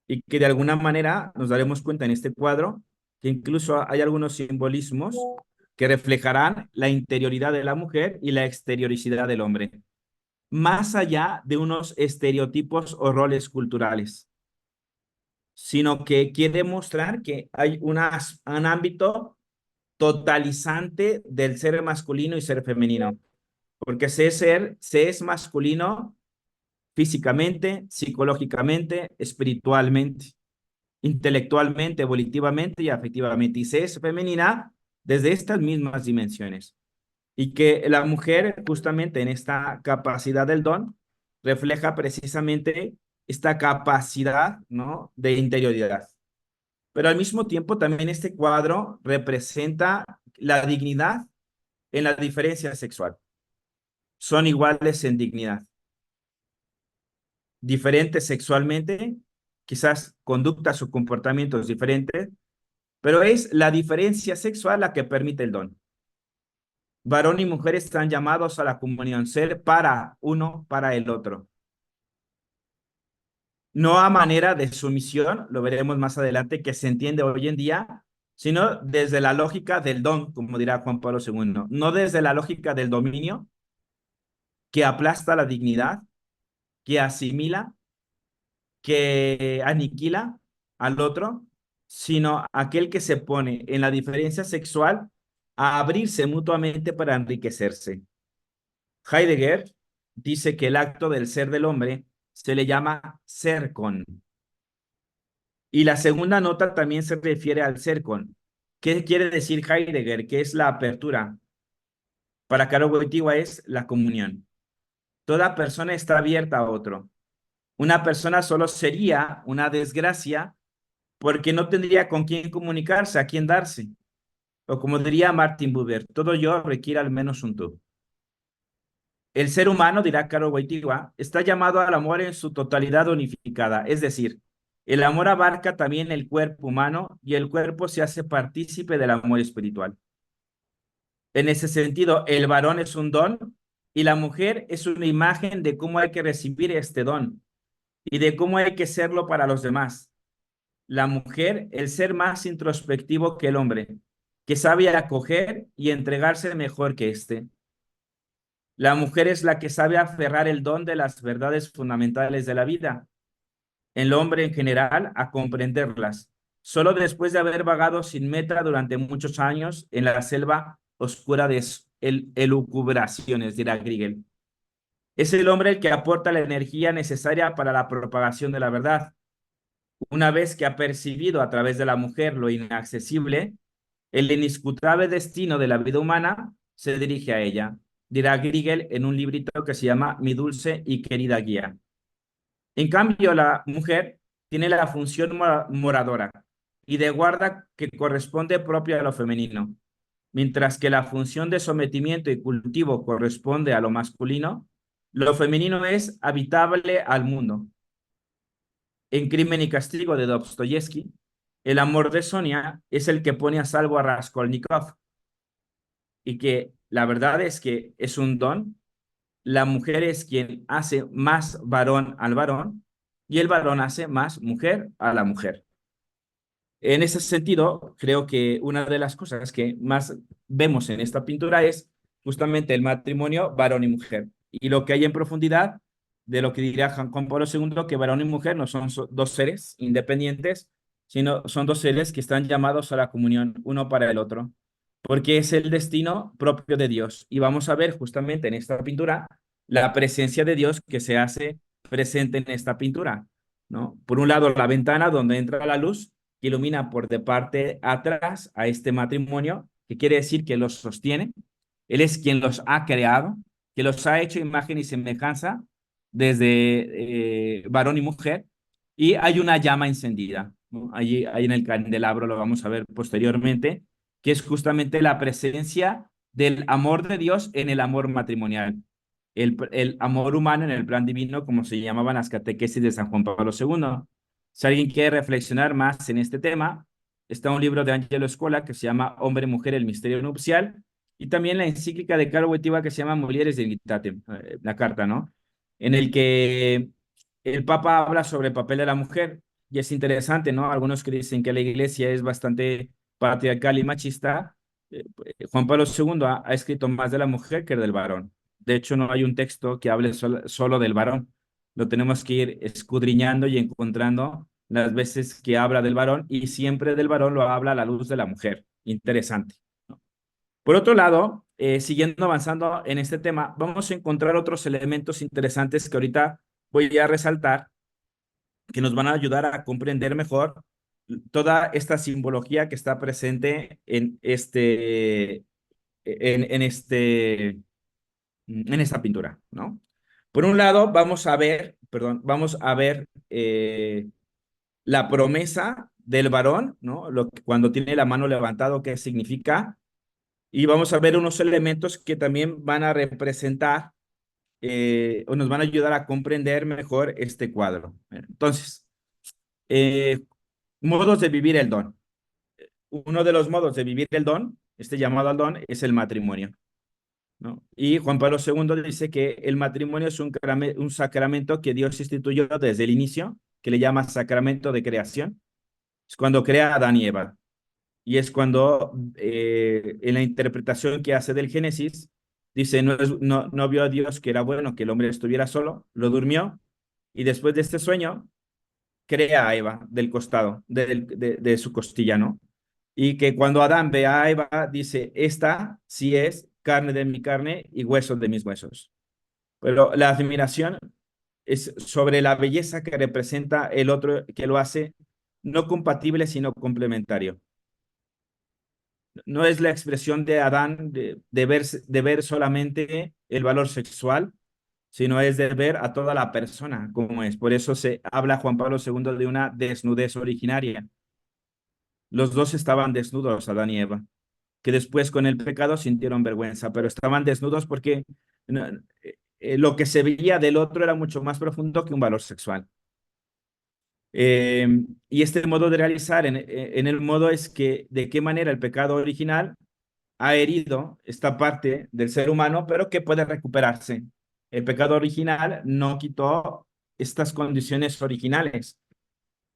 Y que de alguna manera nos daremos cuenta en este cuadro que incluso hay algunos simbolismos que reflejarán la interioridad de la mujer y la exterioricidad del hombre, más allá de unos estereotipos o roles culturales, sino que quiere mostrar que hay un ámbito totalizante del ser masculino y ser femenino, porque se es masculino físicamente, psicológicamente, espiritualmente, intelectualmente, evolutivamente y afectivamente, y se es femenina desde estas mismas dimensiones. Y que la mujer, justamente en esta capacidad del don, refleja precisamente esta capacidad, ¿no?, de interioridad. Pero al mismo tiempo también este cuadro representa la dignidad en la diferencia sexual. Son iguales en dignidad. Diferentes sexualmente, quizás conductas o comportamientos diferentes, pero es la diferencia sexual la que permite el don. Varón y mujer están llamados a la comunión, ser para uno, para el otro. No a manera de sumisión, lo veremos más adelante, que se entiende hoy en día, sino desde la lógica del don, como dirá Juan Pablo II, no desde la lógica del dominio, que aplasta la dignidad, que asimila, que aniquila al otro, sino aquel que se pone en la diferencia sexual a abrirse mutuamente para enriquecerse. Heidegger dice que el acto del ser del hombre se le llama ser con. Y la segunda nota también se refiere al ser con. ¿Qué quiere decir Heidegger? ¿Qué es la apertura? Para Caro Wojtyła es la comunión. Toda persona está abierta a otro. Una persona solo sería una desgracia porque no tendría con quién comunicarse, a quién darse. O como diría Martin Buber, todo yo requiere al menos un tú. El ser humano, dirá Caro Wojtyła, está llamado al amor en su totalidad unificada, es decir, el amor abarca también el cuerpo humano y el cuerpo se hace partícipe del amor espiritual. En ese sentido, el varón es un don y la mujer es una imagen de cómo hay que recibir este don y de cómo hay que serlo para los demás. La mujer, el ser más introspectivo que el hombre, que sabe acoger y entregarse mejor que éste. La mujer es la que sabe aferrar el don de las verdades fundamentales de la vida. El hombre en general a comprenderlas, solo después de haber vagado sin meta durante muchos años en la selva oscura de elucubraciones, dirá Griegel. Es el hombre el que aporta la energía necesaria para la propagación de la verdad. Una vez que ha percibido a través de la mujer lo inaccesible, el inescrutable destino de la vida humana se dirige a ella, dirá Griegel en un librito que se llama Mi dulce y querida guía. En cambio, la mujer tiene la función moradora y de guarda que corresponde propia a lo femenino, mientras que la función de sometimiento y cultivo corresponde a lo masculino, lo femenino es habitable al mundo. En Crimen y Castigo de Dostoyevsky, el amor de Sonia es el que pone a salvo a Raskolnikov, y que la verdad es que es un don. La mujer es quien hace más varón al varón y el varón hace más mujer a la mujer. En ese sentido, creo que una de las cosas que más vemos en esta pintura es justamente el matrimonio varón y mujer. Y lo que hay en profundidad de lo que diría Juan Pablo II, que varón y mujer no son dos seres independientes, sino son dos seres que están llamados a la comunión uno para el otro, porque es el destino propio de Dios. Y vamos a ver justamente en esta pintura la presencia de Dios que se hace presente en esta pintura, ¿no? Por un lado, la ventana donde entra la luz que ilumina por de parte atrás a este matrimonio, que quiere decir que los sostiene. Él es quien los ha creado, que los ha hecho imagen y semejanza desde varón y mujer, y hay una llama encendida. ¿no? Ahí en el candelabro lo vamos a ver posteriormente, que es justamente la presencia del amor de Dios en el amor matrimonial. El amor humano en el plan divino, como se llamaban las catequesis de San Juan Pablo II. Si alguien quiere reflexionar más en este tema, está un libro de Angelo Scola que se llama Hombre y Mujer, el misterio nupcial, y también la encíclica de Carlo Wojtyła que se llama Mulieres Dignitatem, la carta, ¿no? En el que el Papa habla sobre el papel de la mujer, y es interesante, ¿no? Algunos que dicen que la iglesia es bastante patriarcal y machista. Juan Pablo II ha escrito más de la mujer que del varón. De hecho, no hay un texto que hable solo del varón. Lo tenemos que ir escudriñando y encontrando las veces que habla del varón, y siempre del varón lo habla a la luz de la mujer. Interesante, ¿no? Por otro lado, siguiendo avanzando en este tema, vamos a encontrar otros elementos interesantes que ahorita voy a resaltar, que nos van a ayudar a comprender mejor toda esta simbología que está presente en esta pintura, ¿no? Por un lado, vamos a ver la promesa del varón, ¿no? Cuando tiene la mano levantada, ¿qué significa? Y vamos a ver unos elementos que también van a representar o nos van a ayudar a comprender mejor este cuadro. Entonces, eh, modos de vivir el don. Uno de los modos de vivir el don, este llamado al don, es el matrimonio, ¿no? Y Juan Pablo II dice que el matrimonio es un sacramento que Dios instituyó desde el inicio, que le llama sacramento de creación. Es cuando crea a Adán y Eva. Y es cuando en la interpretación que hace del Génesis, dice, no vio a Dios que era bueno que el hombre estuviera solo, lo durmió, y después de este sueño, crea a Eva del costado, de su costilla, ¿no? Y que cuando Adán ve a Eva, dice, esta sí es carne de mi carne y hueso de mis huesos. Pero la admiración es sobre la belleza que representa el otro, que lo hace no compatible, sino complementario. No es la expresión de Adán de ver solamente el valor sexual, sino es de ver a toda la persona como es. Por eso se habla Juan Pablo II de una desnudez originaria. Los dos estaban desnudos, Adán y Eva, que después con el pecado sintieron vergüenza, pero estaban desnudos porque no, lo que se veía del otro era mucho más profundo que un valor sexual. Y este modo de realizar en el modo es que de qué manera el pecado original ha herido esta parte del ser humano, pero que puede recuperarse. El pecado original no quitó estas condiciones originales,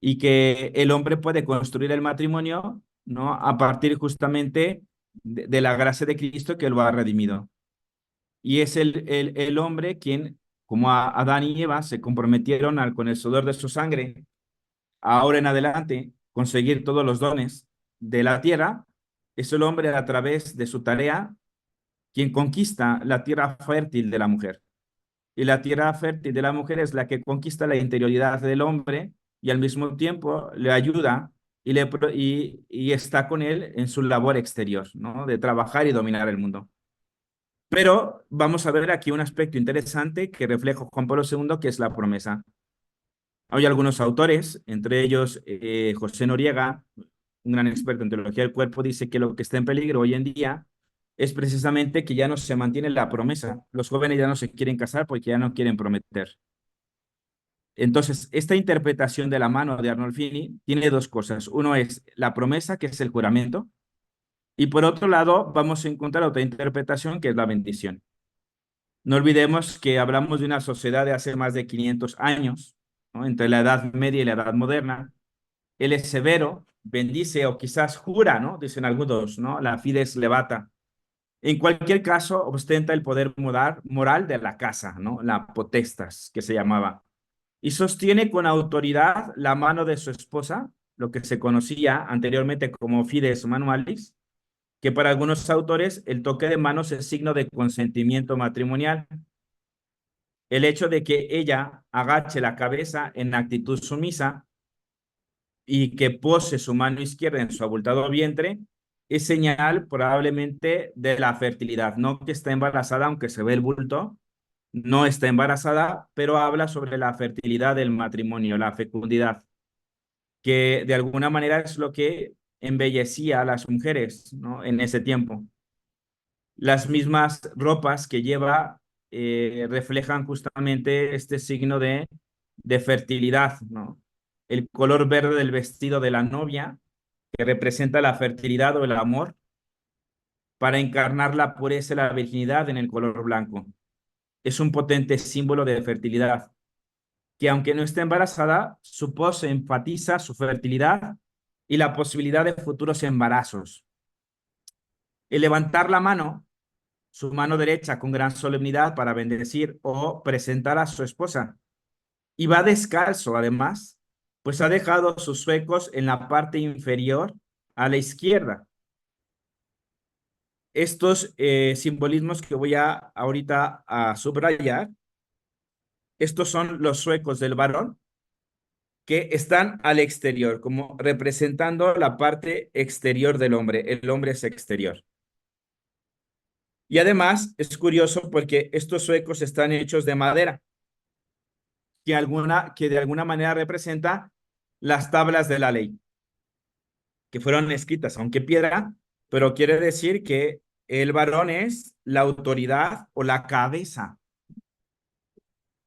y que el hombre puede construir el matrimonio, ¿no? A partir justamente de la gracia de Cristo que lo ha redimido. Y es el hombre quien, como Adán y Eva, se comprometieron con el sudor de su sangre, ahora en adelante, conseguir todos los dones de la tierra. Es el hombre, a través de su tarea, quien conquista la tierra fértil de la mujer. Y la tierra fértil de la mujer es la que conquista la interioridad del hombre, y al mismo tiempo le ayuda y está con él en su labor exterior, ¿no? De trabajar y dominar el mundo. Pero vamos a ver aquí un aspecto interesante que refleja Juan Pablo II, que es la promesa. Hay algunos autores, entre ellos José Noriega, un gran experto en teología del cuerpo, dice que lo que está en peligro hoy en día es precisamente que ya no se mantiene la promesa. Los jóvenes ya no se quieren casar porque ya no quieren prometer. Entonces, esta interpretación de la mano de Arnolfini tiene dos cosas. Uno es la promesa, que es el juramento, y por otro lado vamos a encontrar otra interpretación, que es la bendición. No olvidemos que hablamos de una sociedad de hace más de 500 años, ¿no? Entre la Edad Media y la Edad Moderna. Él es severo, bendice o quizás jura, ¿no? Dicen algunos, ¿no? La fides levata. En cualquier caso, ostenta el poder moral de la casa, ¿no? La potestas, que se llamaba. Y sostiene con autoridad la mano de su esposa, lo que se conocía anteriormente como fides manualis, que para algunos autores el toque de manos es signo de consentimiento matrimonial. El hecho de que ella agache la cabeza en actitud sumisa y que pose su mano izquierda en su abultado vientre es señal probablemente de la fertilidad, no que está embarazada, aunque se ve el bulto, no está embarazada, pero habla sobre la fertilidad del matrimonio, la fecundidad. que de alguna manera es lo que embellecía a las mujeres, ¿no? En ese tiempo. Las mismas ropas que lleva reflejan justamente este signo de fertilidad, ¿no? El color verde del vestido de la novia, que representa la fertilidad o el amor, para encarnar la pureza y la virginidad en el color blanco. Es un potente símbolo de fertilidad, que aunque no esté embarazada, su pose enfatiza su fertilidad y la posibilidad de futuros embarazos. El levantar la mano, su mano derecha con gran solemnidad para bendecir o presentar a su esposa, y va descalzo además, pues ha dejado sus zuecos en la parte inferior a la izquierda. Estos simbolismos que voy ahorita a subrayar, estos son los zuecos del varón que están al exterior, como representando la parte exterior del hombre. El hombre es exterior. Y además es curioso porque estos zuecos están hechos de madera, que de alguna manera representa las tablas de la ley, que fueron escritas, aunque piedra, pero quiere decir que el varón es la autoridad o la cabeza.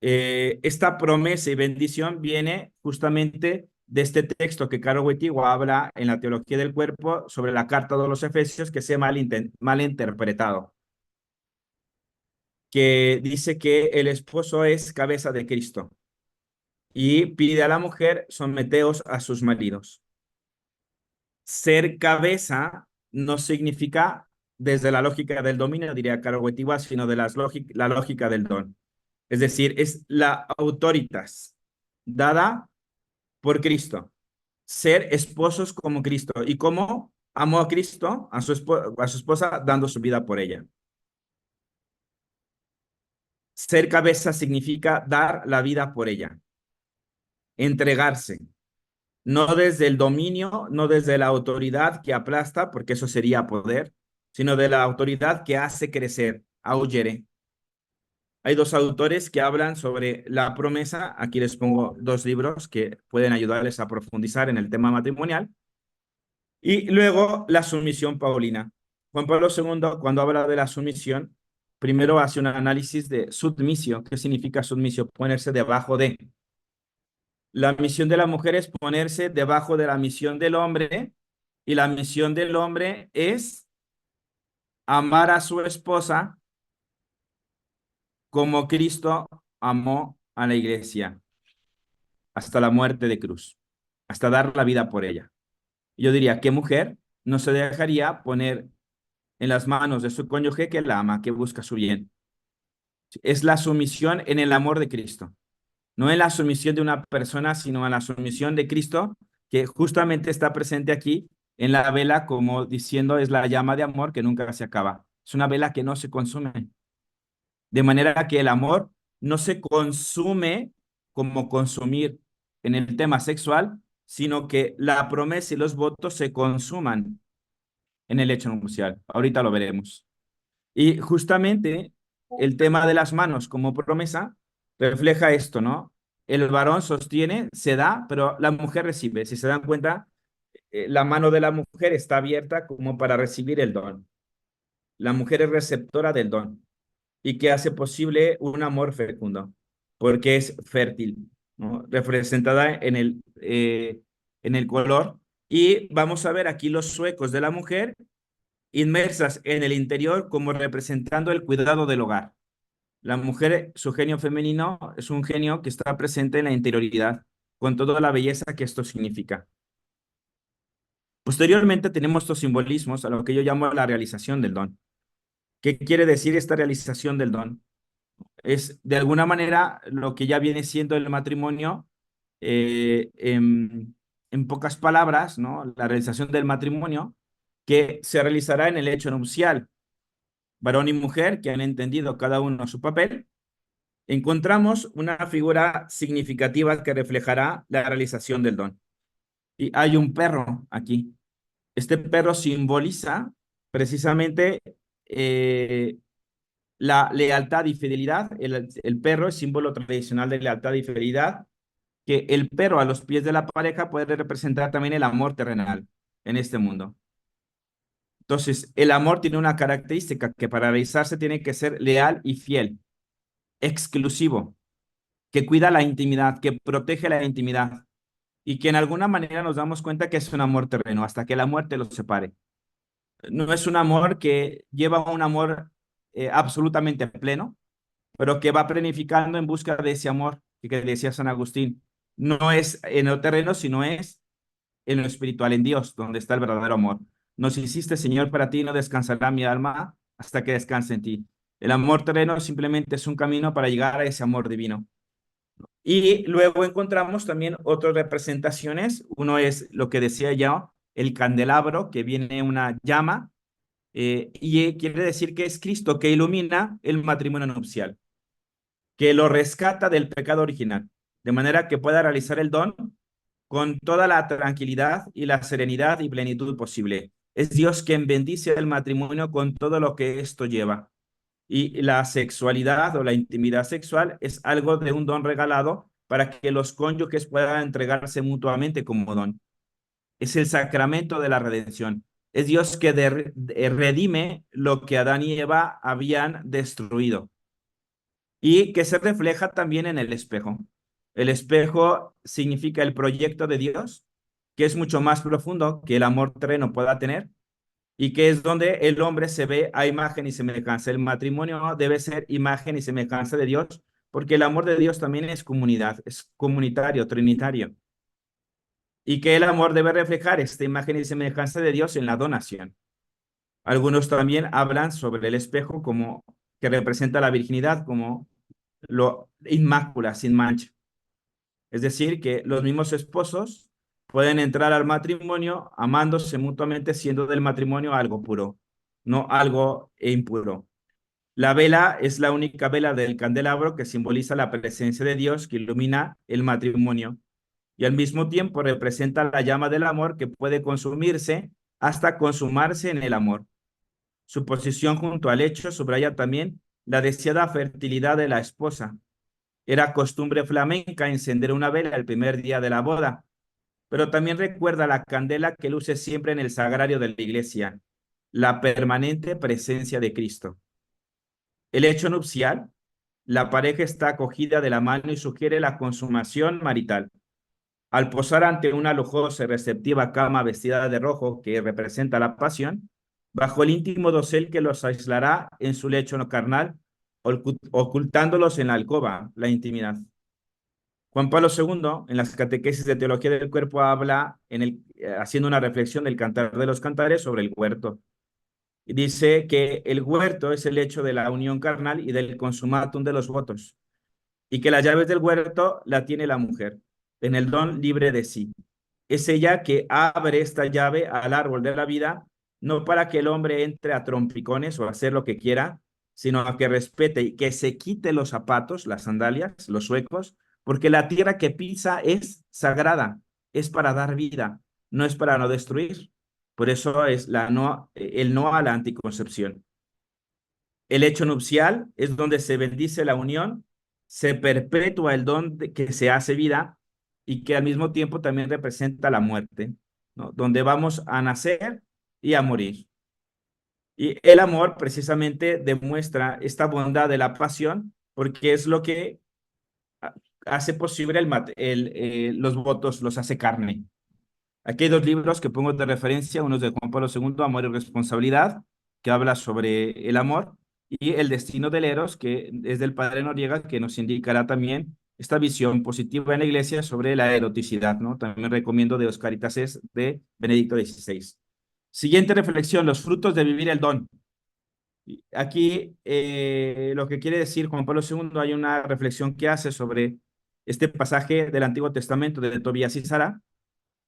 Esta promesa y bendición viene justamente de este texto que Caro Wojtyła habla en la teología del cuerpo sobre la carta de los Efesios, que se ha mal interpretado, que dice que el esposo es cabeza de Cristo y pide a la mujer someteos a sus maridos. Ser cabeza no significa desde la lógica del dominio, diría Caro Wojtyła, sino de la lógica del don. Es decir, es la autoritas dada por Cristo. Ser esposos como Cristo. ¿Y cómo amó a Cristo, a su esposa, dando su vida por ella? Ser cabeza significa dar la vida por ella, entregarse, no desde el dominio, no desde la autoridad que aplasta, porque eso sería poder, sino de la autoridad que hace crecer, auyere. Hay dos autores que hablan sobre la promesa. Aquí les pongo dos libros que pueden ayudarles a profundizar en el tema matrimonial. Y luego la sumisión paulina. Juan Pablo II, cuando habla de la sumisión, primero hace un análisis de submisio. ¿Qué significa submisio? Ponerse debajo de. La misión de la mujer es ponerse debajo de la misión del hombre, y la misión del hombre es amar a su esposa como Cristo amó a la iglesia hasta la muerte de cruz, hasta dar la vida por ella. Yo diría, ¿qué mujer no se dejaría poner en las manos de su cónyuge que la ama, que busca su bien? Es la sumisión en el amor de Cristo, no en la sumisión de una persona, sino en la sumisión de Cristo, que justamente está presente aquí en la vela, como diciendo, es la llama de amor que nunca se acaba. Es una vela que no se consume. De manera que el amor no se consume como consumir en el tema sexual, sino que la promesa y los votos se consuman en el hecho nupcial. Ahorita lo veremos. Y justamente el tema de las manos como promesa refleja esto, ¿no? El varón sostiene, se da, pero la mujer recibe. Si se dan cuenta, la mano de la mujer está abierta como para recibir el don. La mujer es receptora del don y que hace posible un amor fecundo, porque es fértil, ¿no? Representada en el color. Y vamos a ver aquí los zuecos de la mujer inmersas en el interior como representando el cuidado del hogar. La mujer, su genio femenino, es un genio que está presente en la interioridad, con toda la belleza que esto significa. Posteriormente tenemos estos simbolismos a lo que yo llamo la realización del don. ¿Qué quiere decir esta realización del don? Es de alguna manera lo que ya viene siendo el matrimonio, en pocas palabras, ¿no? La realización del matrimonio que se realizará en el hecho nupcial. Varón y mujer que han entendido cada uno su papel, encontramos una figura significativa que reflejará la realización del don. Y hay un perro aquí. Este perro simboliza precisamente la lealtad y fidelidad. El perro es símbolo tradicional de lealtad y fidelidad. que el perro a los pies de la pareja puede representar también el amor terrenal en este mundo. Entonces, el amor tiene una característica que para realizarse tiene que ser leal y fiel, exclusivo, que cuida la intimidad, que protege la intimidad y que en alguna manera nos damos cuenta que es un amor terreno hasta que la muerte los separe. No es un amor que lleva un amor absolutamente pleno, pero que va planificando en busca de ese amor que decía San Agustín. No es en lo terreno, sino es en lo espiritual, en Dios, donde está el verdadero amor. Nos hiciste, Señor, para ti, no descansará mi alma hasta que descanse en ti. El amor terreno simplemente es un camino para llegar a ese amor divino. Y luego encontramos también otras representaciones. Uno es lo que decía ya, el candelabro, que viene una llama, y quiere decir que es Cristo que ilumina el matrimonio nupcial, que lo rescata del pecado original, de manera que pueda realizar el don con toda la tranquilidad y la serenidad y plenitud posible. Es Dios quien bendice el matrimonio con todo lo que esto lleva. Y la sexualidad o la intimidad sexual es algo de un don regalado para que los cónyuges puedan entregarse mutuamente como don. Es el sacramento de la redención. Es Dios que redime lo que Adán y Eva habían destruido y que se refleja también en el espejo. El espejo significa el proyecto de Dios, que es mucho más profundo que el amor terreno pueda tener y que es donde el hombre se ve a imagen y semejanza. El matrimonio debe ser imagen y semejanza de Dios, porque el amor de Dios también es comunidad, es comunitario, trinitario, y que el amor debe reflejar esta imagen y semejanza de Dios en la donación. Algunos también hablan sobre el espejo como que representa la virginidad como lo inmácula, sin mancha. Es decir, que los mismos esposos pueden entrar al matrimonio amándose mutuamente, siendo del matrimonio algo puro, no algo impuro. La vela es la única vela del candelabro que simboliza la presencia de Dios que ilumina el matrimonio y al mismo tiempo representa la llama del amor que puede consumirse hasta consumarse en el amor. Su posición junto al lecho subraya también la deseada fertilidad de la esposa. Era costumbre flamenca encender una vela el primer día de la boda, pero también recuerda la candela que luce siempre en el sagrario de la iglesia, la permanente presencia de Cristo. El hecho nupcial, la pareja está acogida de la mano y sugiere la consumación marital. Al posar ante una lujosa y receptiva cama vestida de rojo que representa la pasión, bajo el íntimo dosel que los aislará en su lecho no carnal, ocultándolos en la alcoba, la intimidad. Juan Pablo II, en las catequesis de teología del cuerpo, habla haciendo una reflexión del Cantar de los Cantares sobre el huerto. Y dice que el huerto es el hecho de la unión carnal y del consumatum de los votos, y que las llaves del huerto la tiene la mujer, en el don libre de sí. Es ella que abre esta llave al árbol de la vida, no para que el hombre entre a trompicones o a hacer lo que quiera, sino a que respete y que se quite los zapatos, las sandalias, los suecos, porque la tierra que pisa es sagrada, es para dar vida, no es para no destruir. Por eso es el no a la anticoncepción. El hecho nupcial es donde se bendice la unión, se perpetúa el don que se hace vida y que al mismo tiempo también representa la muerte, ¿no? Donde vamos a nacer y a morir. Y el amor precisamente demuestra esta bondad de la pasión porque es lo que hace posible los votos, los hace carne. Aquí hay dos libros que pongo de referencia, uno es de Juan Pablo II, Amor y Responsabilidad, que habla sobre el amor, y El destino del Eros, que es del padre Noriega, que nos indicará también esta visión positiva en la iglesia sobre la eroticidad, ¿no? También recomiendo de Os Caritases de Benedicto XVI. Siguiente reflexión, los frutos de vivir el don. Aquí lo que quiere decir Juan Pablo II, hay una reflexión que hace sobre este pasaje del Antiguo Testamento de Tobías y Sara.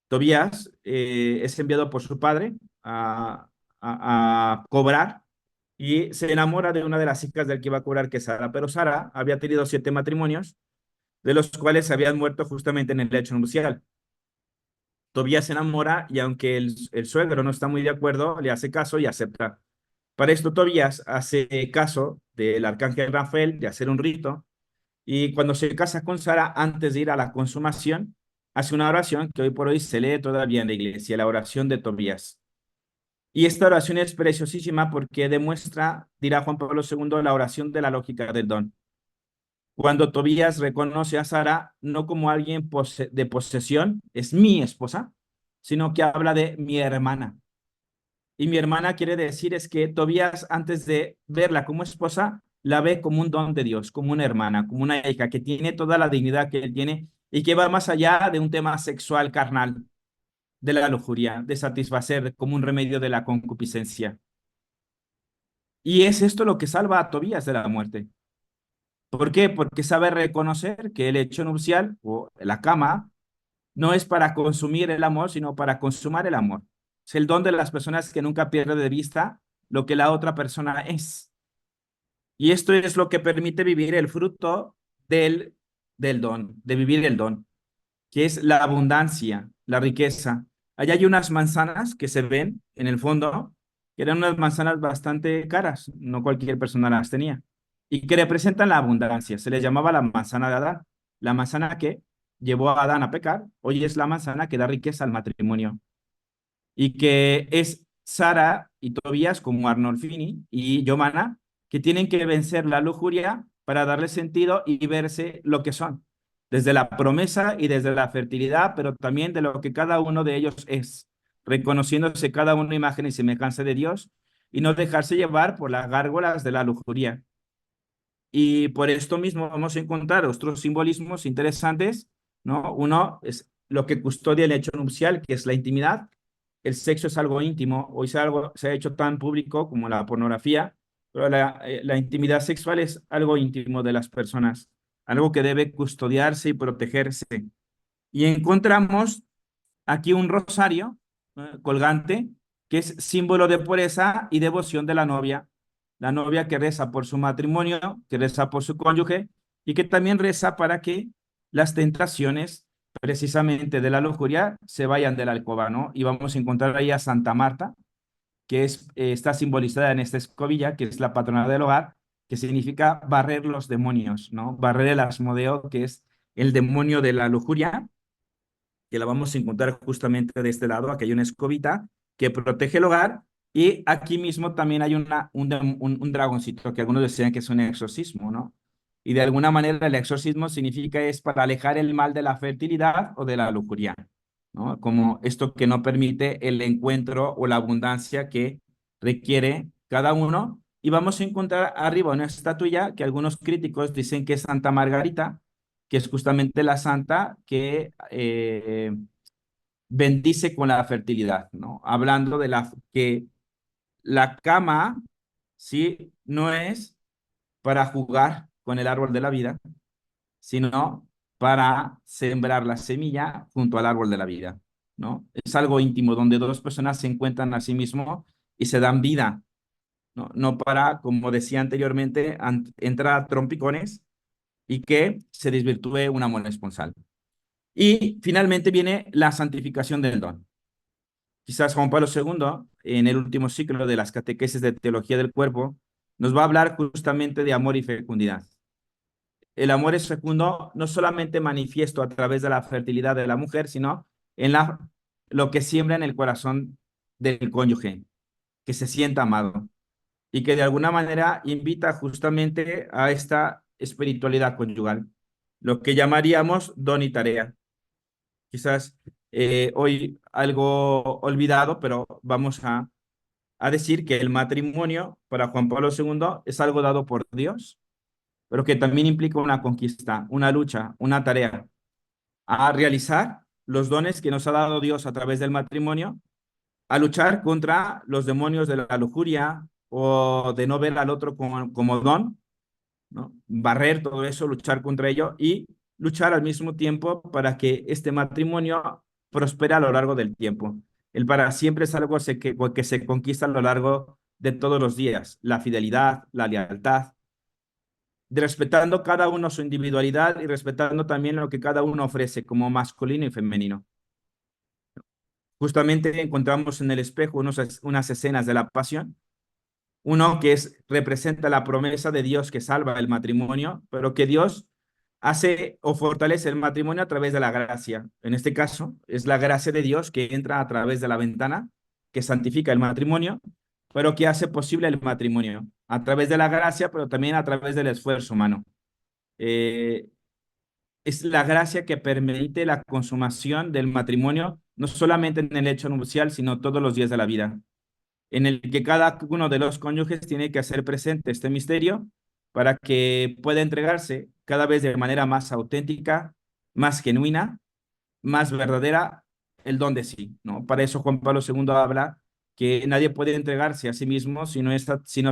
Tobías es enviado por su padre a cobrar y se enamora de una de las hijas del que iba a cobrar, que es Sara, pero Sara había tenido 7 matrimonios, de los cuales habían muerto justamente en el lecho nupcial. Tobías se enamora y aunque el suegro no está muy de acuerdo, le hace caso y acepta. Para esto Tobías hace caso del arcángel Rafael de hacer un rito Y cuando se casa con Sara, antes de ir a la consumación, hace una oración que hoy por hoy se lee todavía en la iglesia, la oración de Tobías. Y esta oración es preciosísima porque demuestra, dirá Juan Pablo II, la oración de la lógica del don. Cuando Tobías reconoce a Sara no como alguien de posesión, es mi esposa, sino que habla de mi hermana. Y mi hermana quiere decir es que Tobías, antes de verla como esposa, la ve como un don de Dios, como una hermana, como una hija que tiene toda la dignidad que él tiene y que va más allá de un tema sexual carnal, de la lujuria, de satisfacer como un remedio de la concupiscencia. Y es esto lo que salva a Tobías de la muerte. ¿Por qué? Porque sabe reconocer que el hecho nupcial o la cama no es para consumir el amor, sino para consumar el amor. Es el don de las personas que nunca pierde de vista lo que la otra persona es. Y esto es lo que permite vivir el fruto del don, de vivir el don, que es la abundancia, la riqueza. Allá hay unas manzanas que se ven en el fondo, que eran unas manzanas bastante caras, no cualquier persona las tenía, y que representan la abundancia. Se les llamaba la manzana de Adán, la manzana que llevó a Adán a pecar, hoy es la manzana que da riqueza al matrimonio, y que es Sara y Tobías, como Arnolfini y Giovanna, que tienen que vencer la lujuria para darle sentido y verse lo que son, desde la promesa y desde la fertilidad, pero también de lo que cada uno de ellos es, reconociéndose cada uno imagen y semejanza de Dios y no dejarse llevar por las gárgolas de la lujuria. Y por esto mismo vamos a encontrar otros simbolismos interesantes, ¿no? Uno es lo que custodia el hecho nupcial, que es la intimidad. El sexo es algo íntimo, hoy se ha hecho tan público como la pornografía, pero la intimidad sexual es algo íntimo de las personas, algo que debe custodiarse y protegerse. Y encontramos aquí un rosario colgante, que es símbolo de pureza y devoción de la novia que reza por su matrimonio, que reza por su cónyuge y que también reza para que las tentaciones precisamente de la lujuria se vayan de la alcoba, ¿no? Y vamos a encontrar ahí a Santa Marta, que está simbolizada en esta escobilla, que es la patrona del hogar, que significa barrer los demonios, ¿no? Barrer el asmodeo, que es el demonio de la lujuria, que la vamos a encontrar justamente de este lado. Aquí hay una escobita que protege el hogar y aquí mismo también hay un dragoncito que algunos decían que es un exorcismo, ¿no? Y de alguna manera el exorcismo significa es para alejar el mal de la fertilidad o de la lujuria, ¿no? Como esto que no permite el encuentro o la abundancia que requiere cada uno. Y vamos a encontrar arriba una estatuilla que algunos críticos dicen que es Santa Margarita, que es justamente la santa que bendice con la fertilidad, ¿no? Hablando de que la cama, ¿sí? No es para jugar con el árbol de la vida, sino para sembrar la semilla junto al árbol de la vida, ¿no? Es algo íntimo donde dos personas se encuentran a sí mismos y se dan vida, ¿no? No para, como decía anteriormente, entrar a trompicones y que se desvirtúe un amor esponsal. Y finalmente viene la santificación del don. Quizás Juan Pablo II, en el último ciclo de las catequesis de teología del cuerpo, nos va a hablar justamente de amor y fecundidad. El amor es fecundo, no solamente manifiesto a través de la fertilidad de la mujer, sino en lo que siembra en el corazón del cónyuge, que se sienta amado y que de alguna manera invita justamente a esta espiritualidad conyugal, lo que llamaríamos don y tarea. Quizás hoy algo olvidado, pero vamos a decir que el matrimonio para Juan Pablo II es algo dado por Dios, pero que también implica una conquista, una lucha, una tarea, a realizar los dones que nos ha dado Dios a través del matrimonio, a luchar contra los demonios de la lujuria o de no ver al otro como don, ¿no? Barrer todo eso, luchar contra ello y luchar al mismo tiempo para que este matrimonio prospere a lo largo del tiempo. El para siempre es algo que se conquista a lo largo de todos los días, la fidelidad, la lealtad, respetando cada uno su individualidad y respetando también lo que cada uno ofrece como masculino y femenino. Justamente encontramos en el espejo unas escenas de la pasión. Uno que representa la promesa de Dios que salva el matrimonio, pero que Dios hace o fortalece el matrimonio a través de la gracia. En este caso, es la gracia de Dios que entra a través de la ventana, que santifica el matrimonio, pero que hace posible el matrimonio a través de la gracia, pero también a través del esfuerzo humano. Eh, es la gracia que permite la consumación del matrimonio, no solamente en el hecho nupcial, sino todos los días de la vida, en el que cada uno de los cónyuges tiene que hacer presente este misterio para que pueda entregarse cada vez de manera más auténtica, más genuina, más verdadera el don de sí, ¿no? Para eso Juan Pablo II habla que nadie puede entregarse a sí mismo si no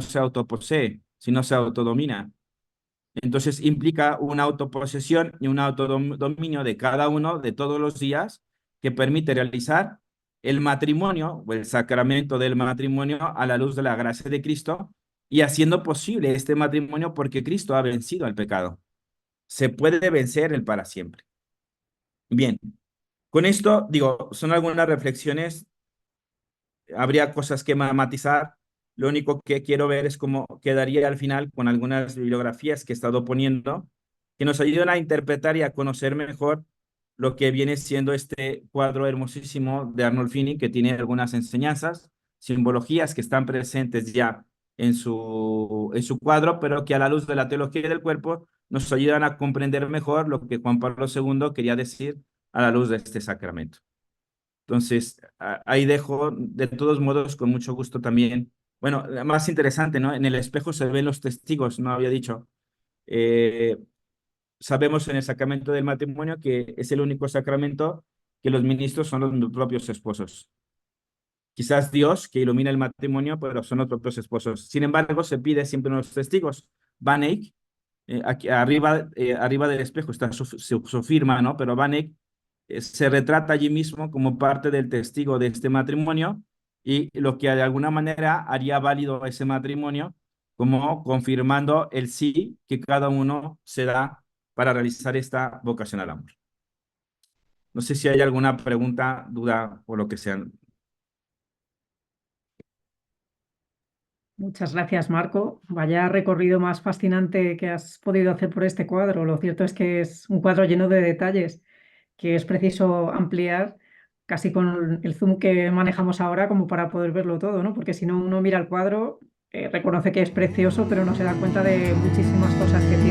se autoposee, si no se autodomina. Entonces implica una autoposesión y un autodominio de cada uno de todos los días que permite realizar el matrimonio o el sacramento del matrimonio a la luz de la gracia de Cristo y haciendo posible este matrimonio porque Cristo ha vencido al pecado. Se puede vencer el para siempre. Bien, con esto digo, son algunas reflexiones, habría cosas que matizar. Lo único que quiero ver es cómo quedaría al final con algunas bibliografías que he estado poniendo, que nos ayudan a interpretar y a conocer mejor lo que viene siendo este cuadro hermosísimo de Arnolfini, que tiene algunas enseñanzas, simbologías que están presentes ya en su cuadro, pero que a la luz de la teología del cuerpo nos ayudan a comprender mejor lo que Juan Pablo II quería decir a la luz de este sacramento. Entonces, ahí dejo, de todos modos, con mucho gusto también. Bueno, la más interesante, ¿no? En el espejo se ven los testigos, no había dicho. Eh, Sabemos en el sacramento del matrimonio que es el único sacramento que los ministros son los propios esposos. Quizás Dios que ilumina el matrimonio, pero son los propios esposos. Sin embargo, se pide siempre unos testigos. Van Eyck, aquí arriba del espejo está su firma, ¿no? Pero Van Eyck se retrata allí mismo como parte del testigo de este matrimonio y lo que de alguna manera haría válido ese matrimonio como confirmando el sí que cada uno se da para realizar esta vocación al amor. No sé si hay alguna pregunta, duda o lo que sea. Muchas gracias, Marco. Vaya recorrido más fascinante que has podido hacer por este cuadro. Lo cierto es que es un cuadro lleno de detalles que es preciso ampliar casi con el zoom que manejamos ahora como para poder verlo todo, ¿no? Porque si no, uno mira el cuadro, reconoce que es precioso, pero no se da cuenta de muchísimas cosas que tiene.